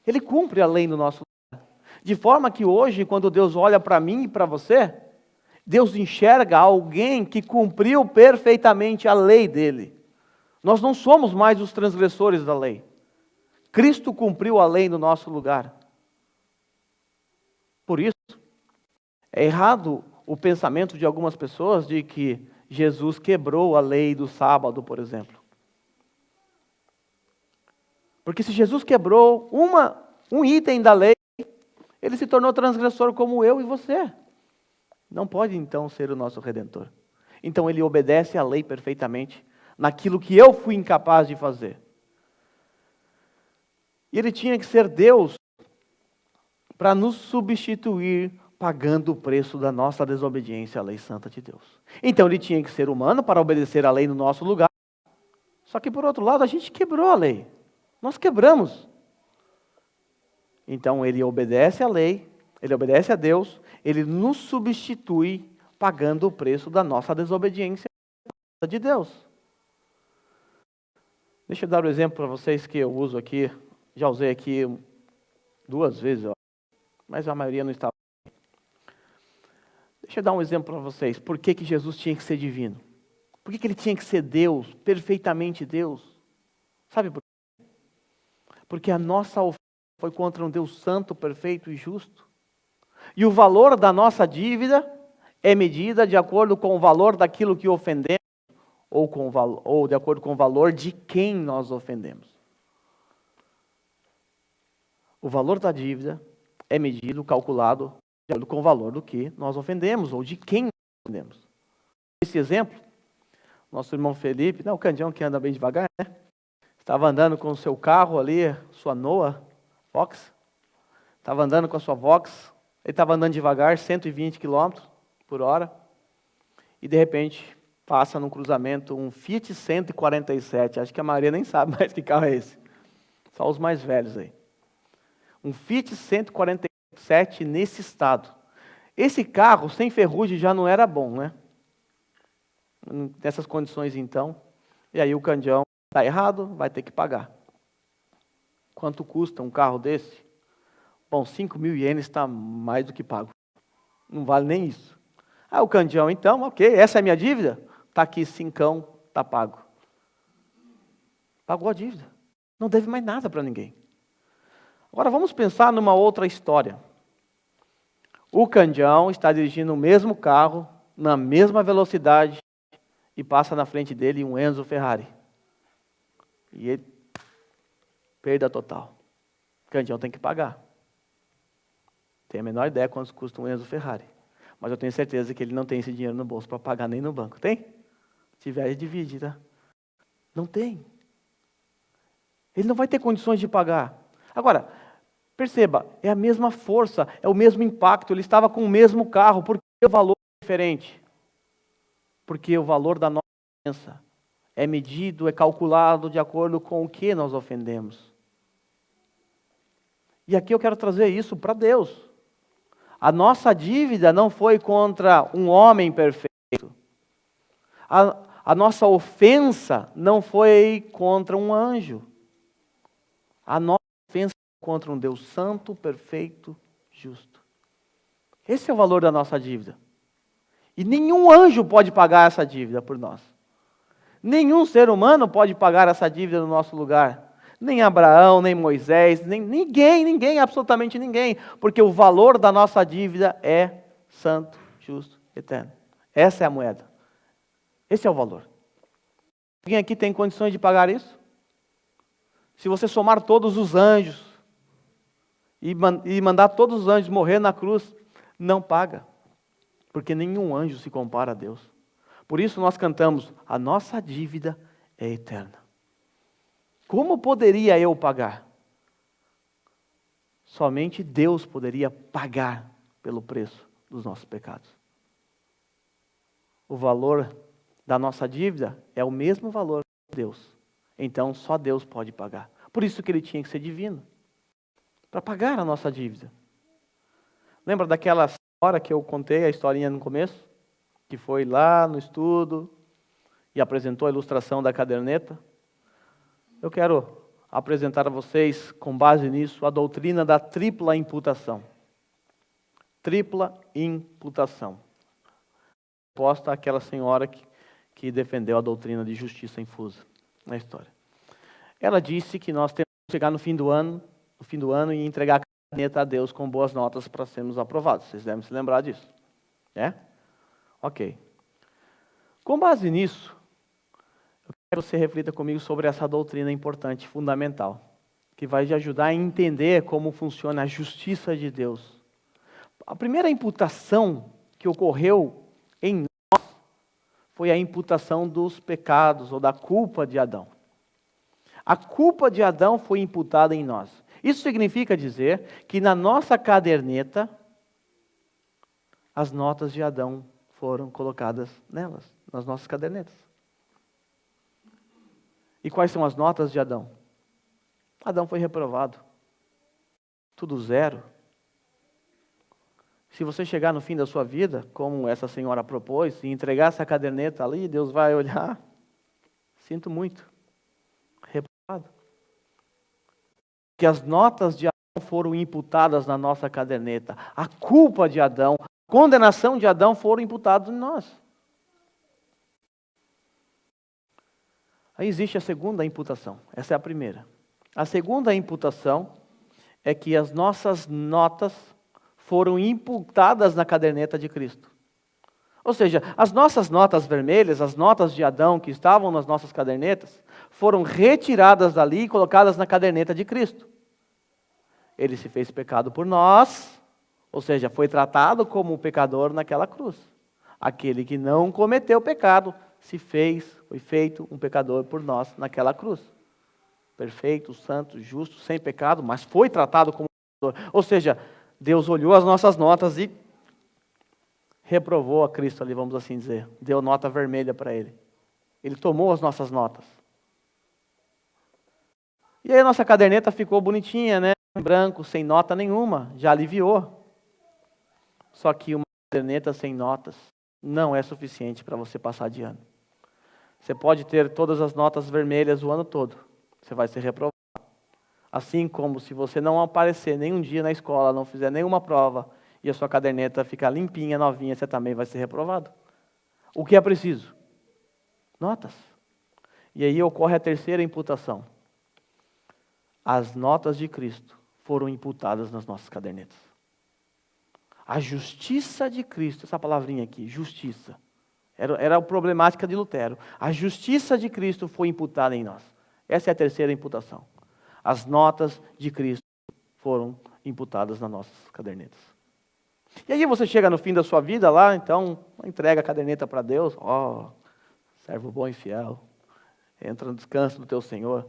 [SPEAKER 1] Ele cumpre a lei no nosso lugar. De forma que hoje, quando Deus olha para mim e para você, Deus enxerga alguém que cumpriu perfeitamente a lei dele. Nós não somos mais os transgressores da lei. Cristo cumpriu a lei no nosso lugar. Por isso, é errado o pensamento de algumas pessoas de que Jesus quebrou a lei do sábado, por exemplo. Porque se Jesus quebrou um item da lei, ele se tornou transgressor como eu e você. Não pode então ser o nosso Redentor. Então ele obedece à lei perfeitamente naquilo que eu fui incapaz de fazer. E ele tinha que ser Deus para nos substituir, pagando o preço da nossa desobediência à lei santa de Deus. Então ele tinha que ser humano para obedecer a lei no nosso lugar. Só que por outro lado, a gente quebrou a lei. Nós quebramos. Então ele obedece à lei, ele obedece a Deus, ele nos substitui, pagando o preço da nossa desobediência de Deus. Deixa eu dar um exemplo para vocês que eu uso aqui, já usei aqui 2 vezes, mas a maioria não estava. Deixa eu dar um exemplo para vocês. Por que Jesus tinha que ser divino? Por que ele tinha que ser Deus, perfeitamente Deus? Sabe por quê? Porque a nossa ofensa foi contra um Deus santo, perfeito e justo. E o valor da nossa dívida é medida de acordo com o valor daquilo que ofendemos, ou de acordo com o valor de quem nós ofendemos. O valor da dívida é medido, calculado, de acordo com o valor do que nós ofendemos, ou de quem nós ofendemos. Esse exemplo, nosso irmão Felipe, o Candião que anda bem devagar, né? Estava andando com o seu carro ali, sua Noah Vox, estava andando com a sua Vox, ele estava andando devagar, 120 km por hora, e de repente passa num cruzamento um Fiat 147, acho que a maioria nem sabe mais que carro é esse, só os mais velhos aí. Um Fiat 147 nesse estado. Esse carro, sem ferrugem, já não era bom, né? Nessas condições, então. E aí o Candião está errado, vai ter que pagar. Quanto custa um carro desse? Bom, 5.000 ienes está mais do que pago. Não vale nem isso. O Candião, então, ok, essa é a minha dívida? Está aqui, 5, está pago. Pagou a dívida. Não deve mais nada para ninguém. Agora vamos pensar numa outra história. O Candião está dirigindo o mesmo carro, na mesma velocidade, e passa na frente dele um Enzo Ferrari. E ele, perda total. O Candião tem que pagar. Tenho a menor ideia quanto custa um Enzo Ferrari. Mas eu tenho certeza que ele não tem esse dinheiro no bolso para pagar nem no banco. Tem? Se tiver, divide, tá? Não tem. Ele não vai ter condições de pagar. Agora, perceba, é a mesma força, é o mesmo impacto, ele estava com o mesmo carro, por que o valor é diferente? Porque o valor da nossa ofensa é medido, é calculado de acordo com o que nós ofendemos. E aqui eu quero trazer isso para Deus. A nossa dívida não foi contra um homem perfeito. A nossa ofensa não foi contra um anjo. A nossa ofensa contra um Deus santo, perfeito, justo. Esse é o valor da nossa dívida. E nenhum anjo pode pagar essa dívida por nós. Nenhum ser humano pode pagar essa dívida no nosso lugar. Nem Abraão, nem Moisés, nem ninguém, absolutamente ninguém. Porque o valor da nossa dívida é santo, justo, eterno. Essa é a moeda. Esse é o valor. Alguém aqui tem condições de pagar isso? Se você somar todos os anjos e mandar todos os anjos morrer na cruz, não paga. Porque nenhum anjo se compara a Deus. Por isso nós cantamos, a nossa dívida é eterna. Como poderia eu pagar? Somente Deus poderia pagar pelo preço dos nossos pecados. O valor da nossa dívida é o mesmo valor de Deus. Então só Deus pode pagar. Por isso que ele tinha que ser divino. Para pagar a nossa dívida. Lembra daquela senhora que eu contei a historinha no começo? Que foi lá no estudo e apresentou a ilustração da caderneta. Eu quero apresentar a vocês, com base nisso, a doutrina da tripla imputação. Tripla imputação. Posta aquela senhora que defendeu a doutrina de justiça infusa na história. Ela disse que nós temos que chegar no fim do ano e entregar a caderneta a Deus com boas notas para sermos aprovados. Vocês devem se lembrar disso. É? Ok. Com base nisso, eu quero que você reflita comigo sobre essa doutrina importante, fundamental, que vai te ajudar a entender como funciona a justiça de Deus. A primeira imputação que ocorreu em nós foi a imputação dos pecados ou da culpa de Adão. A culpa de Adão foi imputada em nós. Isso significa dizer que na nossa caderneta, as notas de Adão foram colocadas nelas, nas nossas cadernetas. E quais são as notas de Adão? Adão foi reprovado. Tudo zero. Se você chegar no fim da sua vida, como essa senhora propôs, e entregar essa caderneta ali, Deus vai olhar. Sinto muito. Reprovado. Que as notas de Adão foram imputadas na nossa caderneta. A culpa de Adão, a condenação de Adão foram imputadas em nós. Aí existe a segunda imputação. Essa é a primeira. A segunda imputação é que as nossas notas foram imputadas na caderneta de Cristo. Ou seja, as nossas notas vermelhas, as notas de Adão que estavam nas nossas cadernetas, foram retiradas dali e colocadas na caderneta de Cristo. Ele se fez pecado por nós, ou seja, foi tratado como um pecador naquela cruz. Aquele que não cometeu pecado, foi feito um pecador por nós naquela cruz. Perfeito, santo, justo, sem pecado, mas foi tratado como um pecador. Ou seja, Deus olhou as nossas notas e reprovou a Cristo ali, vamos assim dizer. Deu nota vermelha para ele. Ele tomou as nossas notas. E aí a nossa caderneta ficou bonitinha, né? Em branco, sem nota nenhuma. Já aliviou. Só que uma caderneta sem notas não é suficiente para você passar de ano. Você pode ter todas as notas vermelhas o ano todo. Você vai ser reprovado. Assim como se você não aparecer nenhum dia na escola, não fizer nenhuma prova, e a sua caderneta ficar limpinha, novinha, você também vai ser reprovado. O que é preciso? Notas. E aí ocorre a terceira imputação. As notas de Cristo foram imputadas nas nossas cadernetas. A justiça de Cristo, essa palavrinha aqui, justiça, era a problemática de Lutero. A justiça de Cristo foi imputada em nós. Essa é a terceira imputação. As notas de Cristo foram imputadas nas nossas cadernetas. E aí você chega no fim da sua vida lá, então, entrega a caderneta para Deus. Servo bom e fiel. Entra no descanso do teu Senhor.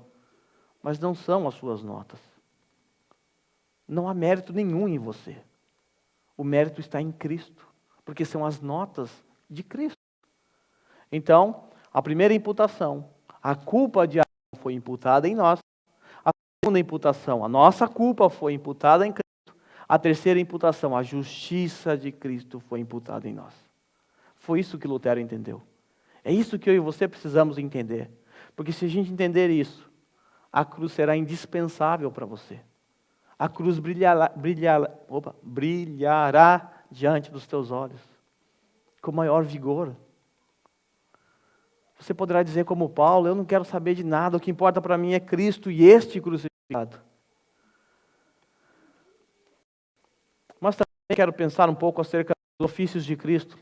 [SPEAKER 1] Mas não são as suas notas. Não há mérito nenhum em você. O mérito está em Cristo. Porque são as notas de Cristo. Então, a primeira imputação, a culpa de Adão foi imputada em nós. A segunda imputação, a nossa culpa foi imputada em Cristo. A terceira imputação, a justiça de Cristo foi imputada em nós. Foi isso que Lutero entendeu. É isso que eu e você precisamos entender. Porque se a gente entender isso, a cruz será indispensável para você. A cruz brilhará diante dos teus olhos, com maior vigor. Você poderá dizer como Paulo, eu não quero saber de nada, o que importa para mim é Cristo e este crucificado. Mas também quero pensar um pouco acerca dos ofícios de Cristo,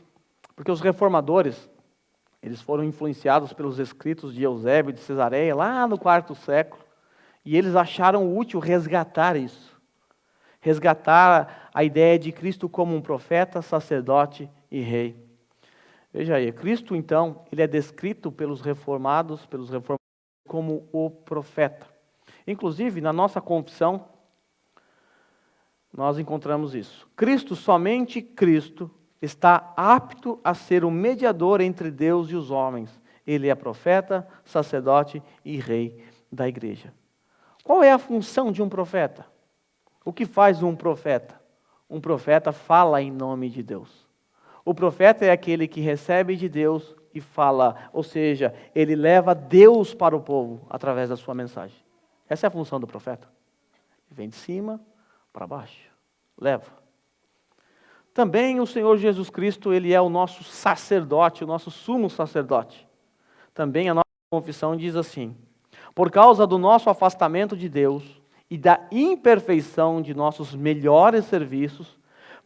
[SPEAKER 1] porque os reformadores, eles foram influenciados pelos escritos de Eusébio de Cesareia, lá no IV século, e eles acharam útil resgatar isso. Resgatar a ideia de Cristo como um profeta, sacerdote e rei. Veja aí, Cristo então, ele é descrito pelos reformados como o profeta. Inclusive, na nossa confissão, nós encontramos isso. Cristo, somente Cristo, está apto a ser o mediador entre Deus e os homens. Ele é profeta, sacerdote e rei da igreja. Qual é a função de um profeta? O que faz um profeta? Um profeta fala em nome de Deus. O profeta é aquele que recebe de Deus e fala, ou seja, ele leva Deus para o povo através da sua mensagem. Essa é a função do profeta. Vem de cima para baixo. Leva. Também o Senhor Jesus Cristo, ele é o nosso sacerdote, o nosso sumo sacerdote. Também a nossa confissão diz assim: por causa do nosso afastamento de Deus e da imperfeição de nossos melhores serviços,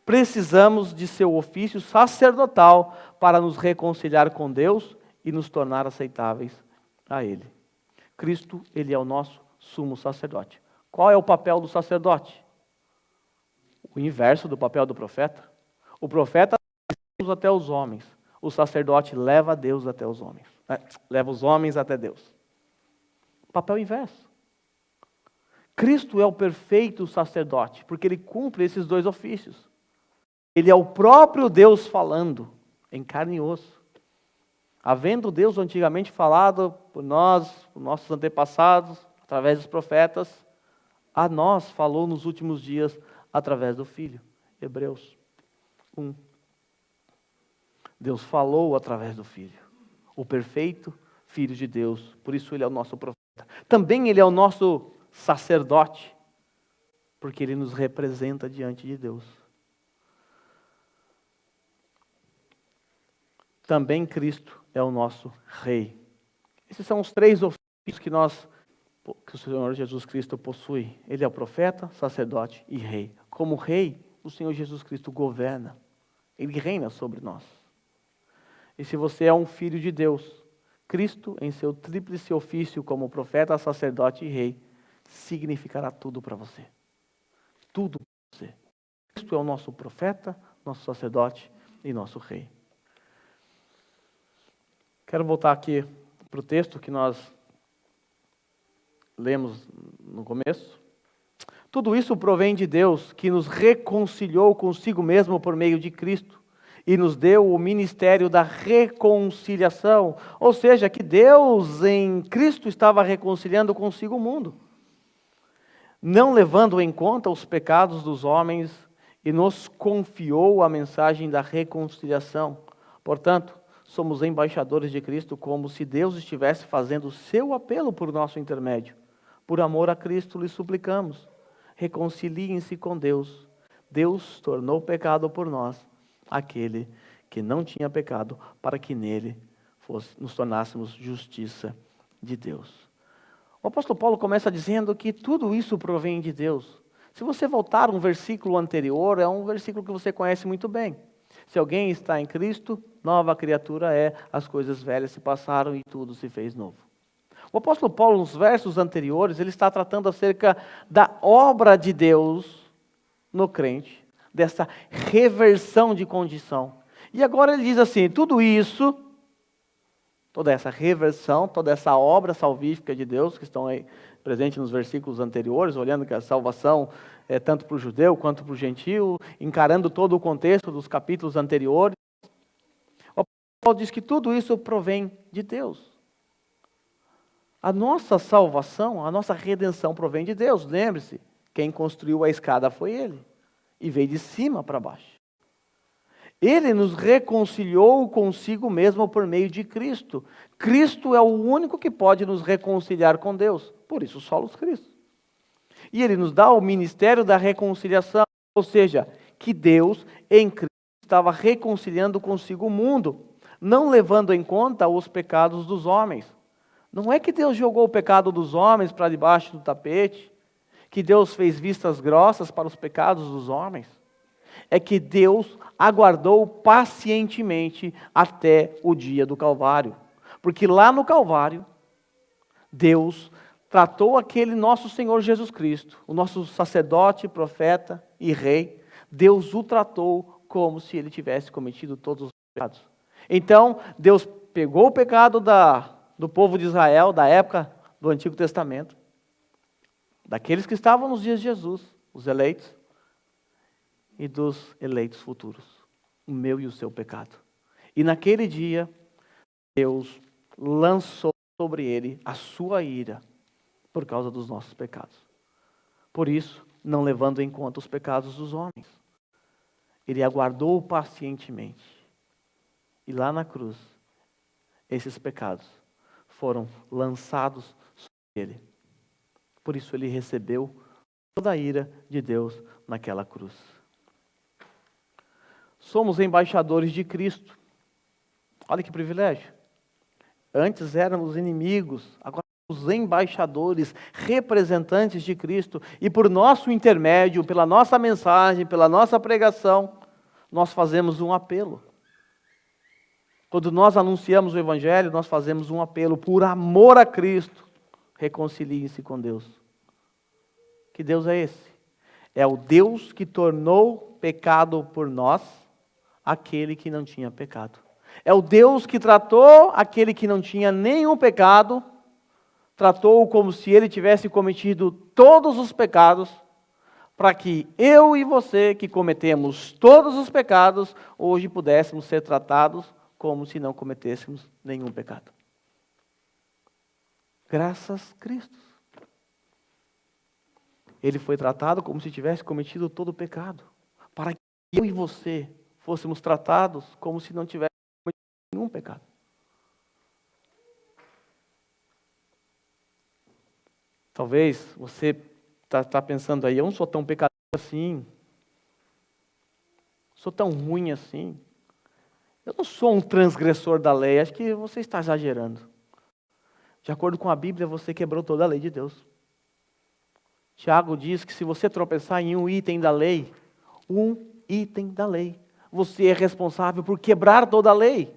[SPEAKER 1] precisamos de seu ofício sacerdotal para nos reconciliar com Deus e nos tornar aceitáveis a Ele. Cristo, ele é o nosso sumo sacerdote. Qual é o papel do sacerdote? O inverso do papel do profeta. O profeta leva Deus até os homens. O sacerdote leva Deus até os homens. Leva os homens até Deus. Papel inverso. Cristo é o perfeito sacerdote, porque ele cumpre esses dois ofícios. Ele é o próprio Deus falando, em carne e osso. Havendo Deus antigamente falado por nós, por nossos antepassados, através dos profetas, a nós falou nos últimos dias através do Filho. Hebreus 1. Deus falou através do Filho, o perfeito Filho de Deus, por isso ele é o nosso profeta. Também ele é o nosso sacerdote, porque ele nos representa diante de Deus. Também Cristo é o nosso Rei. Esses são os três ofícios que o Senhor Jesus Cristo possui. Ele é o profeta, sacerdote e Rei. Como Rei, o Senhor Jesus Cristo governa. Ele reina sobre nós. E se você é um filho de Deus, Cristo, em seu tríplice ofício como profeta, sacerdote e Rei, significará tudo para você. Tudo para você. Cristo é o nosso profeta, nosso sacerdote e nosso Rei. Quero voltar aqui para o texto que nós lemos no começo. Tudo isso provém de Deus, que nos reconciliou consigo mesmo por meio de Cristo e nos deu o ministério da reconciliação. Ou seja, que Deus em Cristo estava reconciliando consigo o mundo, não levando em conta os pecados dos homens, e nos confiou a mensagem da reconciliação. Portanto, somos embaixadores de Cristo, como se Deus estivesse fazendo o seu apelo por nosso intermédio. Por amor a Cristo, lhe suplicamos, reconciliem-se com Deus. Deus tornou pecado por nós, aquele que não tinha pecado, para que nele nos tornássemos justiça de Deus. O apóstolo Paulo começa dizendo que tudo isso provém de Deus. Se você voltar um versículo anterior, é um versículo que você conhece muito bem. Se alguém está em Cristo, nova criatura é, as coisas velhas se passaram e tudo se fez novo. O apóstolo Paulo, nos versos anteriores, ele está tratando acerca da obra de Deus no crente, dessa reversão de condição. E agora ele diz assim, tudo isso, toda essa reversão, toda essa obra salvífica de Deus, que estão aí presentes nos versículos anteriores, olhando que a salvação é tanto para o judeu quanto para o gentio, encarando todo o contexto dos capítulos anteriores. O apóstolo Paulo diz que tudo isso provém de Deus. A nossa salvação, a nossa redenção provém de Deus. Lembre-se, quem construiu a escada foi Ele. E veio de cima para baixo. Ele nos reconciliou consigo mesmo por meio de Cristo. Cristo é o único que pode nos reconciliar com Deus. Por isso, solos Cristo. E Ele nos dá o ministério da reconciliação. Ou seja, que Deus, em Cristo, estava reconciliando consigo o mundo, não levando em conta os pecados dos homens. Não é que Deus jogou o pecado dos homens para debaixo do tapete, que Deus fez vistas grossas para os pecados dos homens. É que Deus aguardou pacientemente até o dia do Calvário. Porque lá no Calvário, Deus tratou aquele nosso Senhor Jesus Cristo, o nosso sacerdote, profeta e rei. Deus o tratou como se ele tivesse cometido todos os pecados. Então, Deus pegou o pecado do povo de Israel, da época do Antigo Testamento, daqueles que estavam nos dias de Jesus, os eleitos, e dos eleitos futuros, o meu e o seu pecado. E naquele dia, Deus lançou sobre ele a sua ira, por causa dos nossos pecados. Por isso, não levando em conta os pecados dos homens, ele aguardou pacientemente. E lá na cruz, esses pecados foram lançados sobre ele. Por isso ele recebeu toda a ira de Deus naquela cruz. Somos embaixadores de Cristo. Olha que privilégio. Antes éramos inimigos, agora somos embaixadores, representantes de Cristo. E por nosso intermédio, pela nossa mensagem, pela nossa pregação, nós fazemos um apelo. Quando nós anunciamos o Evangelho, nós fazemos um apelo por amor a Cristo. Reconciliem-se com Deus. Que Deus é esse? É o Deus que tornou pecado por nós aquele que não tinha pecado. É o Deus que tratou aquele que não tinha nenhum pecado, tratou-o como se ele tivesse cometido todos os pecados, para que eu e você, que cometemos todos os pecados, hoje pudéssemos ser tratados como se não cometêssemos nenhum pecado. Graças a Cristo. Ele foi tratado como se tivesse cometido todo o pecado, para que eu e você fôssemos tratados como se não tivéssemos cometido nenhum pecado. Talvez você está pensando aí, eu não sou tão pecador assim, sou tão ruim assim, eu não sou um transgressor da lei, acho que você está exagerando. De acordo com a Bíblia, você quebrou toda a lei de Deus. Tiago diz que se você tropeçar em um item da lei, você é responsável por quebrar toda a lei.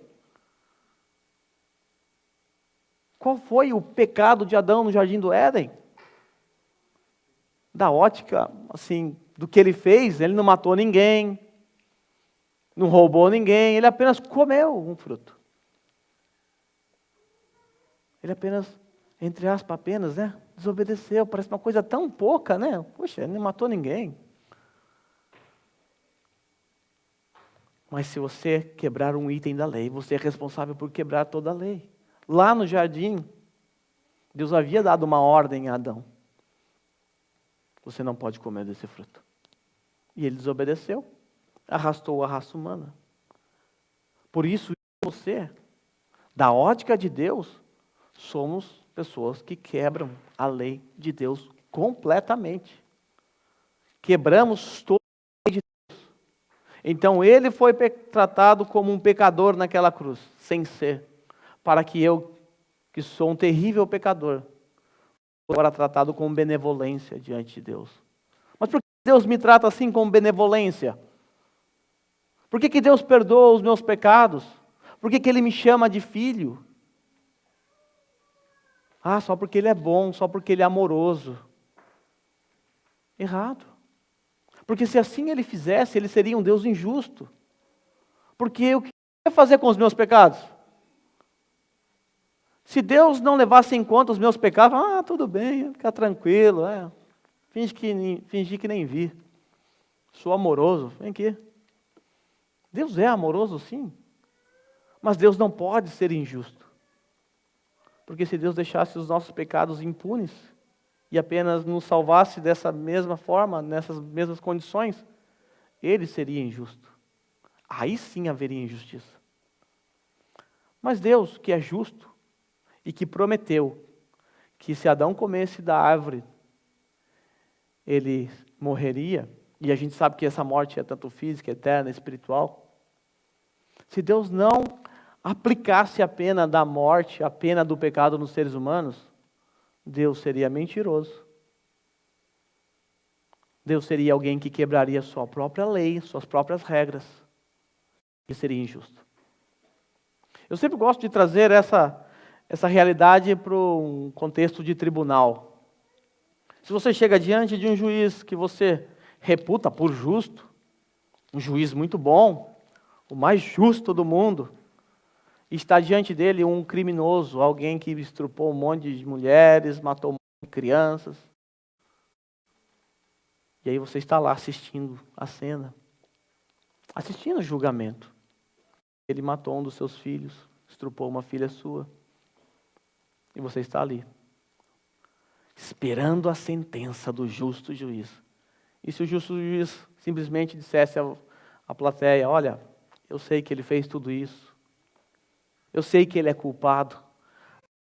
[SPEAKER 1] Qual foi o pecado de Adão no Jardim do Éden? Da ótica, assim, do que ele fez, ele não matou ninguém, não roubou ninguém, ele apenas comeu um fruto. Ele apenas, entre aspas, apenas, né? Desobedeceu, parece uma coisa tão pouca, né? Poxa, ele não matou ninguém. Mas se você quebrar um item da lei, você é responsável por quebrar toda a lei. Lá no jardim, Deus havia dado uma ordem a Adão. Você não pode comer desse fruto. E ele desobedeceu, arrastou a raça humana. Por isso, você, da ótica de Deus, somos pessoas que quebram a lei de Deus completamente. Quebramos toda a lei de Deus. Então ele foi tratado como um pecador naquela cruz, sem ser, para que eu, que sou um terrível pecador, agora tratado com benevolência diante de Deus. Mas por que Deus me trata assim com benevolência? Por que Deus perdoa os meus pecados? Por que Ele me chama de filho? Ah, só porque Ele é bom, só porque Ele é amoroso. Errado. Porque se assim Ele fizesse, Ele seria um Deus injusto. Porque o que Ele ia fazer com os meus pecados? Se Deus não levasse em conta os meus pecados, tudo bem, fica tranquilo, fingi que nem vi. Sou amoroso, vem aqui. Deus é amoroso, sim. Mas Deus não pode ser injusto. Porque se Deus deixasse os nossos pecados impunes e apenas nos salvasse dessa mesma forma, nessas mesmas condições, Ele seria injusto. Aí sim haveria injustiça. Mas Deus, que é justo e que prometeu que se Adão comesse da árvore, ele morreria, e a gente sabe que essa morte é tanto física, eterna, espiritual. Se Deus não aplicasse a pena da morte, a pena do pecado nos seres humanos, Deus seria mentiroso. Deus seria alguém que quebraria sua própria lei, suas próprias regras, e seria injusto. Eu sempre gosto de trazer essa realidade para um contexto de tribunal. Se você chega diante de um juiz que você reputa por justo, um juiz muito bom, o mais justo do mundo, e está diante dele um criminoso, alguém que estrupou um monte de mulheres, matou um monte de crianças, e aí você está lá assistindo a cena, assistindo o julgamento. Ele matou um dos seus filhos, estrupou uma filha sua, e você está ali, esperando a sentença do justo juiz. E se o justo juiz simplesmente dissesse à plateia: olha, eu sei que ele fez tudo isso, eu sei que ele é culpado,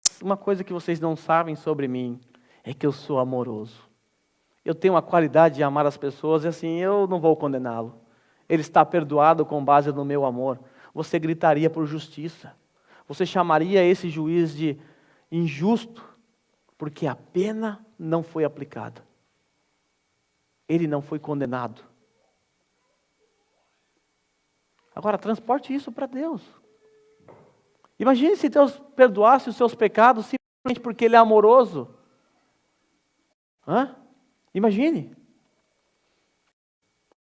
[SPEAKER 1] mas uma coisa que vocês não sabem sobre mim é que eu sou amoroso. Eu tenho a qualidade de amar as pessoas e assim, eu não vou condená-lo. Ele está perdoado com base no meu amor. Você gritaria por justiça. Você chamaria esse juiz de injusto, porque a pena não foi aplicada. Ele não foi condenado. Agora, transporte isso para Deus. Imagine se Deus perdoasse os seus pecados simplesmente porque Ele é amoroso. Imagine.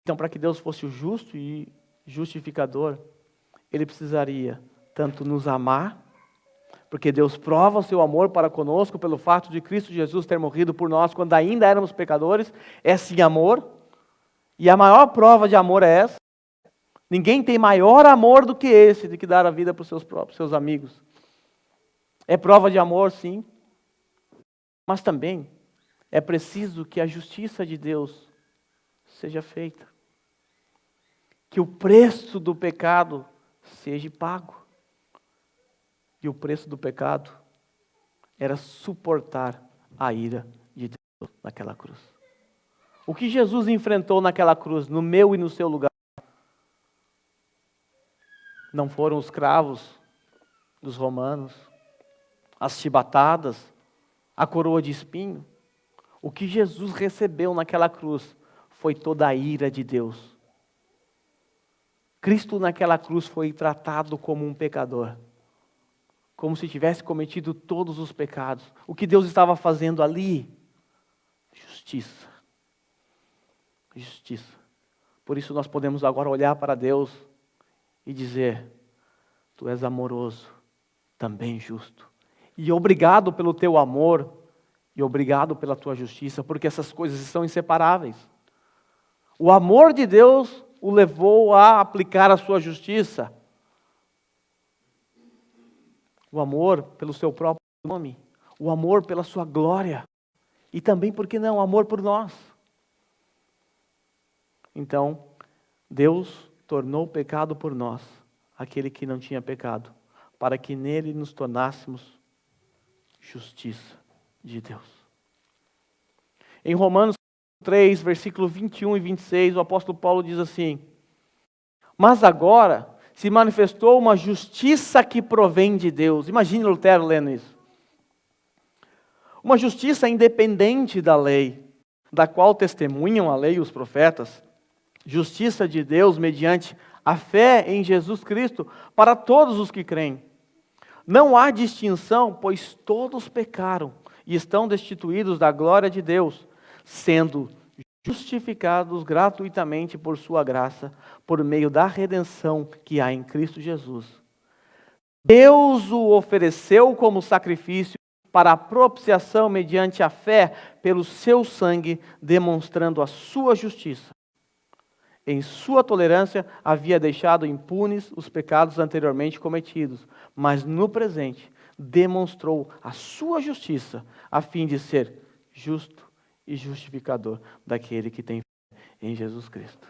[SPEAKER 1] Então, para que Deus fosse o justo e justificador, Ele precisaria tanto nos amar, porque Deus prova o seu amor para conosco pelo fato de Cristo Jesus ter morrido por nós quando ainda éramos pecadores. É sim amor. E a maior prova de amor é essa. Ninguém tem maior amor do que esse, de que dar a vida para os seus amigos. É prova de amor, sim. Mas também é preciso que a justiça de Deus seja feita. Que o preço do pecado seja pago. E o preço do pecado era suportar a ira de Deus naquela cruz. O que Jesus enfrentou naquela cruz, no meu e no seu lugar, não foram os cravos dos romanos, as chibatadas, a coroa de espinho. O que Jesus recebeu naquela cruz foi toda a ira de Deus. Cristo naquela cruz foi tratado como um pecador, como se tivesse cometido todos os pecados. O que Deus estava fazendo ali? Justiça. Justiça. Por isso nós podemos agora olhar para Deus e dizer: Tu és amoroso, também justo. E obrigado pelo teu amor, e obrigado pela tua justiça, porque essas coisas são inseparáveis. O amor de Deus o levou a aplicar a sua justiça. O amor pelo seu próprio nome, o amor pela sua glória, e também, por que não, o amor por nós. Então, Deus tornou pecado por nós, aquele que não tinha pecado, para que nele nos tornássemos justiça de Deus. Em Romanos 3, versículo 21 e 26, o apóstolo Paulo diz assim: Mas agora se manifestou uma justiça que provém de Deus. Imagine Lutero lendo isso. Uma justiça independente da lei, da qual testemunham a lei e os profetas. Justiça de Deus mediante a fé em Jesus Cristo para todos os que creem. Não há distinção, pois todos pecaram e estão destituídos da glória de Deus, sendo justificados gratuitamente por sua graça, por meio da redenção que há em Cristo Jesus. Deus o ofereceu como sacrifício para a propiciação mediante a fé pelo seu sangue, demonstrando a sua justiça. Em sua tolerância, havia deixado impunes os pecados anteriormente cometidos, mas no presente demonstrou a sua justiça, a fim de ser justo e justificador daquele que tem fé em Jesus Cristo.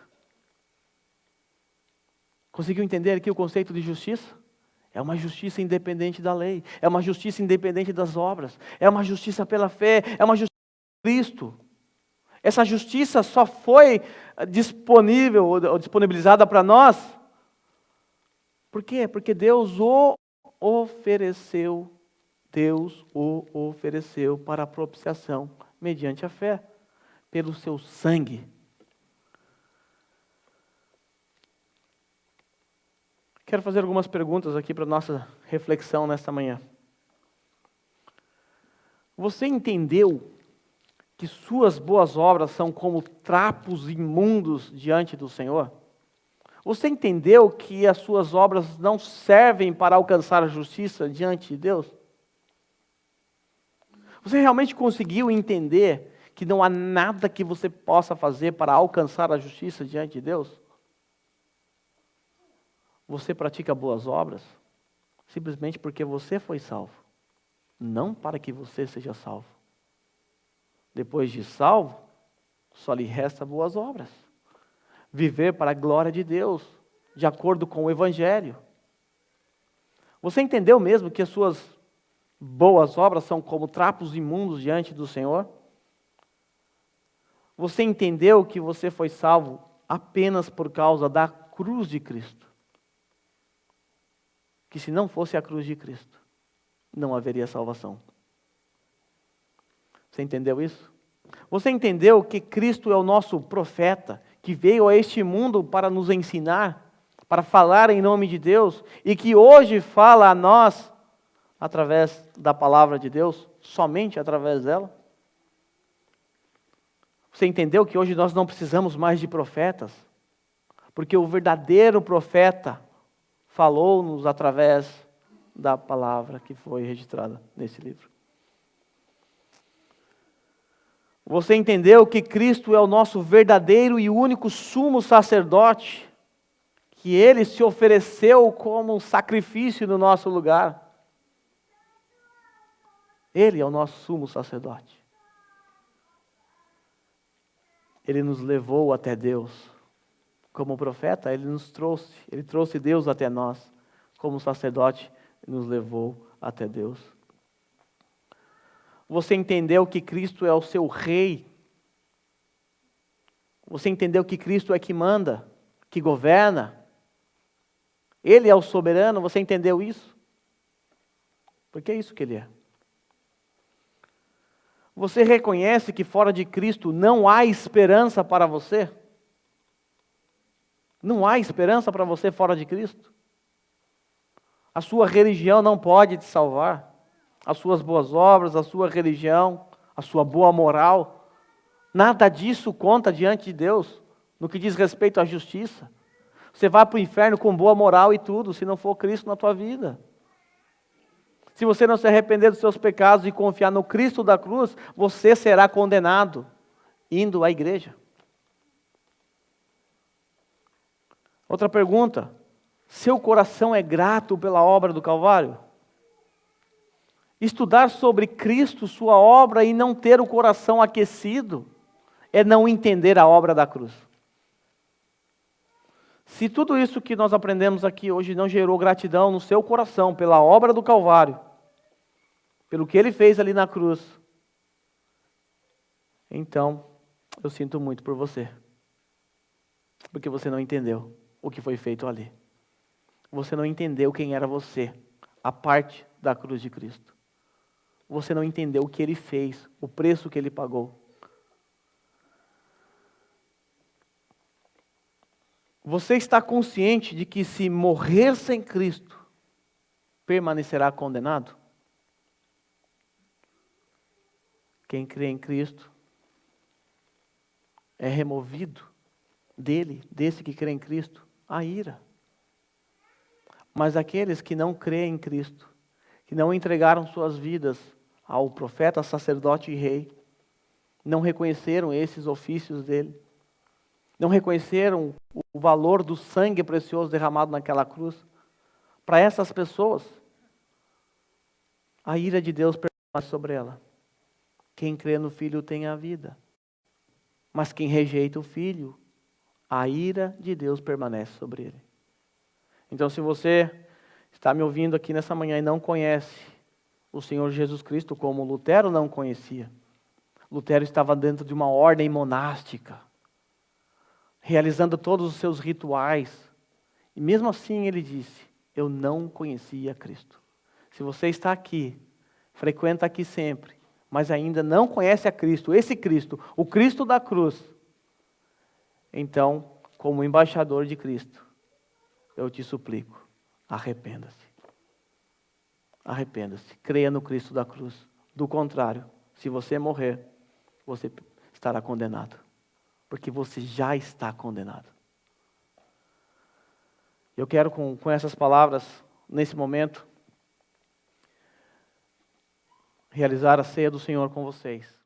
[SPEAKER 1] Conseguiu entender aqui o conceito de justiça? É uma justiça independente da lei, é uma justiça independente das obras, é uma justiça pela fé, é uma justiça por Cristo. Essa justiça só foi disponível ou disponibilizada para nós. Por quê? Porque Deus o ofereceu para a propiciação mediante a fé, pelo seu sangue. Quero fazer algumas perguntas aqui para a nossa reflexão nesta manhã. Você entendeu que suas boas obras são como trapos imundos diante do Senhor? Você entendeu que as suas obras não servem para alcançar a justiça diante de Deus? Você realmente conseguiu entender que não há nada que você possa fazer para alcançar a justiça diante de Deus? Você pratica boas obras simplesmente porque você foi salvo, não para que você seja salvo. Depois de salvo, só lhe resta boas obras. Viver para a glória de Deus, de acordo com o Evangelho. Você entendeu mesmo que as suas boas obras são como trapos imundos diante do Senhor? Você entendeu que você foi salvo apenas por causa da cruz de Cristo? Que se não fosse a cruz de Cristo, não haveria salvação. Você entendeu isso? Você entendeu que Cristo é o nosso profeta, que veio a este mundo para nos ensinar, para falar em nome de Deus, e que hoje fala a nós através da palavra de Deus, somente através dela? Você entendeu que hoje nós não precisamos mais de profetas, porque o verdadeiro profeta falou-nos através da palavra que foi registrada nesse livro. Você entendeu que Cristo é o nosso verdadeiro e único sumo sacerdote, que Ele se ofereceu como um sacrifício no nosso lugar. Ele é o nosso sumo sacerdote. Ele nos levou até Deus. Como profeta, Ele trouxe Deus até nós. Como sacerdote, Ele nos levou até Deus. Você entendeu que Cristo é o seu rei? Você entendeu que Cristo é que manda, que governa? Ele é o soberano, você entendeu isso? Porque é isso que Ele é. Você reconhece que fora de Cristo não há esperança para você? Não há esperança para você fora de Cristo? A sua religião não pode te salvar. As suas boas obras, a sua religião, a sua boa moral, nada disso conta diante de Deus, no que diz respeito à justiça. Você vai para o inferno com boa moral e tudo, se não for Cristo na tua vida. Se você não se arrepender dos seus pecados e confiar no Cristo da cruz, você será condenado, indo à igreja. Outra pergunta: seu coração é grato pela obra do Calvário? Estudar sobre Cristo, sua obra, e não ter o coração aquecido, é não entender a obra da cruz. Se tudo isso que nós aprendemos aqui hoje não gerou gratidão no seu coração pela obra do Calvário, pelo que Ele fez ali na cruz, então, eu sinto muito por você. Porque você não entendeu o que foi feito ali. Você não entendeu quem era você, a parte da cruz de Cristo. Você não entendeu o que Ele fez, o preço que Ele pagou. Você está consciente de que se morrer sem Cristo, permanecerá condenado? Quem crê em Cristo é removido dele, desse que crê em Cristo, a ira. Mas aqueles que não creem em Cristo, que não entregaram suas vidas ao profeta, sacerdote e rei, não reconheceram esses ofícios dele, não reconheceram o valor do sangue precioso derramado naquela cruz, para essas pessoas, a ira de Deus permanece sobre ela. Quem crê no Filho tem a vida, mas quem rejeita o Filho, a ira de Deus permanece sobre ele. Então, se você está me ouvindo aqui nessa manhã e não conhece o Senhor Jesus Cristo como Lutero não conhecia, Lutero estava dentro de uma ordem monástica, realizando todos os seus rituais, e mesmo assim ele disse: eu não conhecia Cristo. Se você está aqui, frequenta aqui sempre, mas ainda não conhece a Cristo, esse Cristo, o Cristo da cruz, então, como embaixador de Cristo, eu te suplico, arrependa-se. Arrependa-se, creia no Cristo da cruz. Do contrário, se você morrer, você estará condenado, porque você já está condenado. Eu quero com essas palavras, nesse momento, realizar a ceia do Senhor com vocês.